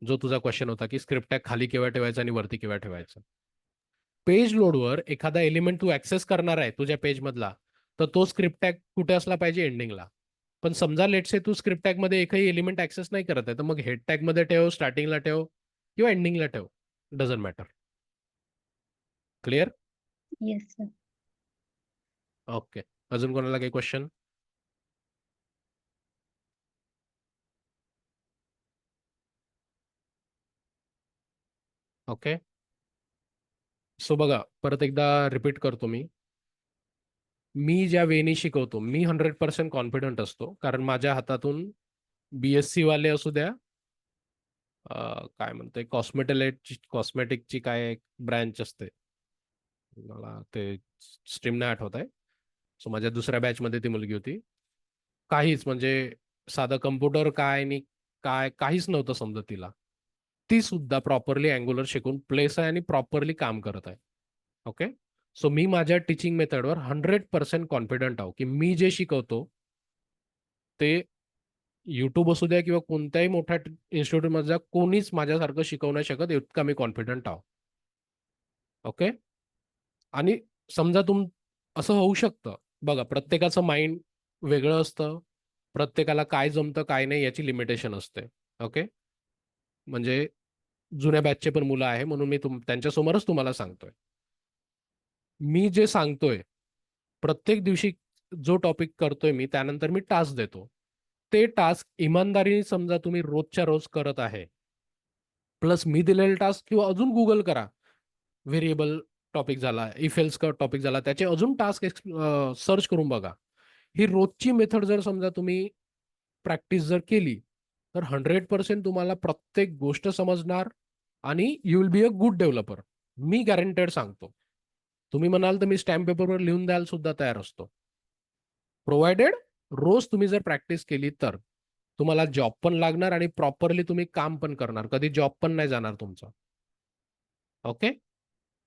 जो तुझा क्वेश्चन होता की स्क्रिप्ट टॅग खाली केव्हा ठेवायचा आणि वरती केव्हा ठेवायचं. पेज लोडवर एखादा एलिमेंट तू ऍक्सेस करणार आहे तुझ्या पेज मधला, तर तो स्क्रिप्ट टॅग कुठे असला पाहिजे, एंडिंगला. पण समजा लेट्स से तू स्क्रिप्ट टॅग मध्ये एकही एलिमेंट ऍक्सेस नाही करत आहे, तर मग हेड टॅग मध्ये ठेव, स्टार्टिंगला ठेव किंवा एंडिंगला ठेव, doesn't matter. Clear? Yes sir. Okay. अजून कोणाला काही क्वेश्चन? ओके. सो बघा, परत एकदा रिपीट करतो मी ज्या वेनी शिकवतो, मी 100% कॉन्फिडंट असतो, कारण माझ्या हातातून BSc वाले असू द्या, काय म्हणते कॉस्मेटिकची काय ब्रँच असते, मला ते स्ट्रीम नाही आठवत आहे. सो माझ्या दुसऱ्या बॅचमध्ये ती मुलगी होती, काहीच म्हणजे साधं कम्प्युटर काय आणि काय काहीच नव्हतं समजत तिला, ती सुद्धा प्रॉपरली अँग्युलर शिकून प्लेस आहे आणि प्रॉपरली काम करत आहे. ओके. सो मी माझ्या टीचिंग मेथडवर 100% कॉन्फिडंट आहो की मी जे शिकवतो ते युट्यूब असू द्या किंवा कोणत्याही मोठ्या इन्स्टिट्यूटमधल्या कोणीच माझ्यासारखं शिकवू नाही शकत, इतका मी कॉन्फिडंट आहो. ओके. आणि समजा असं होऊ शकतं, बघा प्रत्येकाचं माइंड वेगळं असतं, प्रत्येकाला काय जमतं काय नाही याची लिमिटेशन असते. ओके. म्हणजे जुन्या बॅचचे पण मुलं आहे म्हणून मी त्यांच्यासमोरच तुम्हाला सांगतोय, मी जे सांगतोय प्रत्येक दिवशी जो टॉपिक करतोय मी, त्यानंतर मी टास्क देतो, ते टास्क इमानदारीने समजा तुम्ही रोजच्या रोज करत आहे, प्लस मी दिलेले टास्क किंवा अजून गुगल करा, व्हेरिएबल टॉपिक झाला, इफ एल्स टॉपिक झाला, त्याचे अजून टास्क सर्च करून बघा. ही रोजची मेथड जर समजा तुम्ही प्रॅक्टिस जर केली तर 100% तुम्हाला प्रत्येक गोष्ट समजणार आणि you will be a good developer. Me guaranteed सांगतो. तुम्ही म्हणाल तर मी स्टॅम्प पेपरवर लिहून द्यायला सुद्धा तयार असतो, प्रोव्हायडेड रोज तुम्ही जर प्रॅक्टिस केली तर तुम्हाला जॉब पण लागणार आणि प्रॉपरली तुम्ही काम पण करणार, कधी जॉब पण नाही जाणार तुमचा. ओके.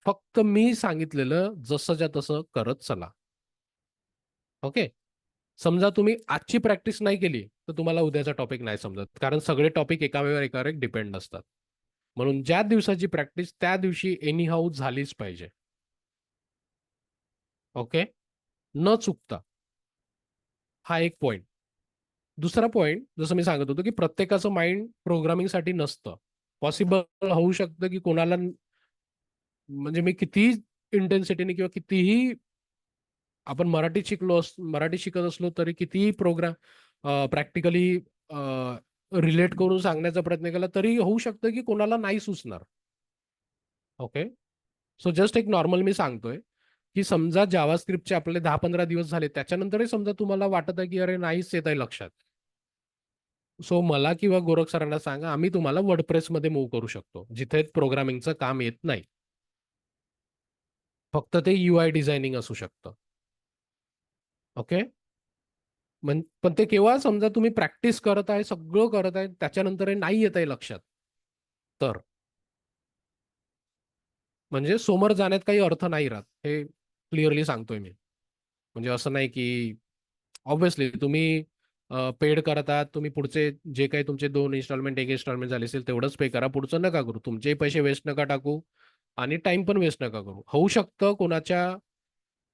फक्त मी सांगितलेलं जसंच्या तसं करत चला. ओके. समजा तुम्ही आजची प्रॅक्टिस नाही केली तर तुम्हाला उद्याचा टॉपिक नाही समजत, कारण सगळे टॉपिक एकावर एक डिपेंड असतात. म्हणून ज्या दिवसाची प्रॅक्टिस त्या दिवशी एनी हाऊ झालीच पाहिजे. ओके. न चुकता. हा एक पॉइंट. दुसरा पॉइंट, जसं मी सांगत होतो की प्रत्येकाचं माइंड प्रोग्रामिंगसाठी नसतं. पॉसिबल होऊ शकतं की कोणाला, म्हणजे मी कितीही इंटेन्सिटीने किंवा कितीही आपण मराठी शिकत असलो तरी कितीही प्रोग्राम प्रॅक्टिकली रिलेट करून सांगण्याचा प्रयत्न केला तरी होऊ शकतं की कोणाला नाही सुचणार. ओके, सो जस्ट एक नॉर्मल मी सांगतोय की समजा जावास्क्रिप्टचे आपले 10-15 दिवस झाले, त्याच्यानंतरही समजा तुम्हाला वाटत आहे की अरे नाहीच येत आहे लक्षात, सो मला किंवा गोरख सरांना सांगा, आम्ही तुम्हाला वर्डप्रेसमध्ये मूव्ह करू शकतो जिथे प्रोग्रामिंगचं काम येत नाही. फक्त ते UI डिझायनिंग असू शकतं. ओके, पण ते केव्हा समजा तुम्ही प्रॅक्टिस करत आहे, सगळं करत आहे, त्याच्यानंतर नाही येत आहे लक्षात, तर म्हणजे समोर जाण्यात काही अर्थ नाही राहत, हे क्लिअरली सांगतोय मी. म्हणजे असं नाही की ऑब्व्हियसली तुम्ही पेड करत आहात, तुम्ही पुढचे जे काही तुमचे 2 इन्स्टॉलमेंट 1 इन्स्टॉलमेंट झाले असेल तेवढंच पे करा, पुढचं नका करू. तुमचेही पैसे वेस्ट नका टाकू आणि टाइम पण वेस्ट नका करू. होऊ शकतं कोणाच्या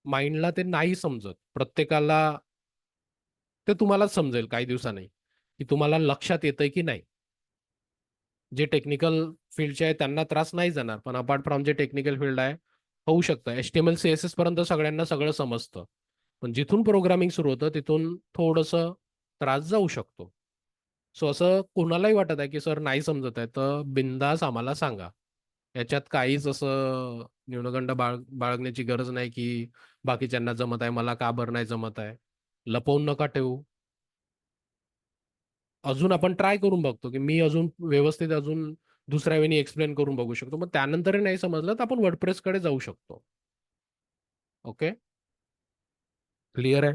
माइंडला ते नाही समजत, प्रत्येकाला ते तुम्हालाच समजेल काही दिवसांनी की तुम्हाला लक्षात येतंय की नाही. जे टेक्निकल फील्डचे आहे त्यांना त्रास नाही जाणार, पण अपार्ट फ्रॉम जे टेक्निकल फील्ड आहे होऊ शकतं. HTML CSS पर्यंत सगळ्यांना सगळं समजतं, पण जिथून प्रोग्रामिंग सुरू होतं तिथून थोडंसं त्रास जाऊ शकतो. सो असं कोणालाही वाटत आहे की सर नाही समजत आहे तर बिंदास आम्हाला सांगा. याच्यात काहीच असं न्यूनगंड बाळगण्याची गरज नाही की बाकीच्यांना जमत आहे, मला का बरं नाही जमत आहे. लपवून नका ठेवू. अजून आपण ट्राय करून बघतो की मी अजून व्यवस्थित अजून दुसऱ्या वेळी एक्सप्लेन करून बघू शकतो. मग त्यानंतरही नाही समजलं तर आपण वर्डप्रेसकडे जाऊ शकतो. ओके, क्लिअर आहे.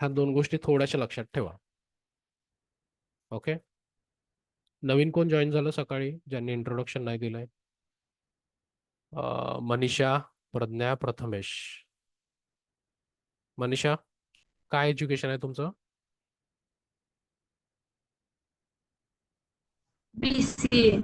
ह्या 2 गोष्टी थोड्याशा लक्षात ठेवा. ओके, नवीन कोण जॉईन झालं सकाळी ज्यांनी इंट्रोडक्शन नाही दिलंय? मनीषा, प्रज्ञा, प्रथमेश. मनीषा, काय एज्युकेशन आहे तुमचं? BCA.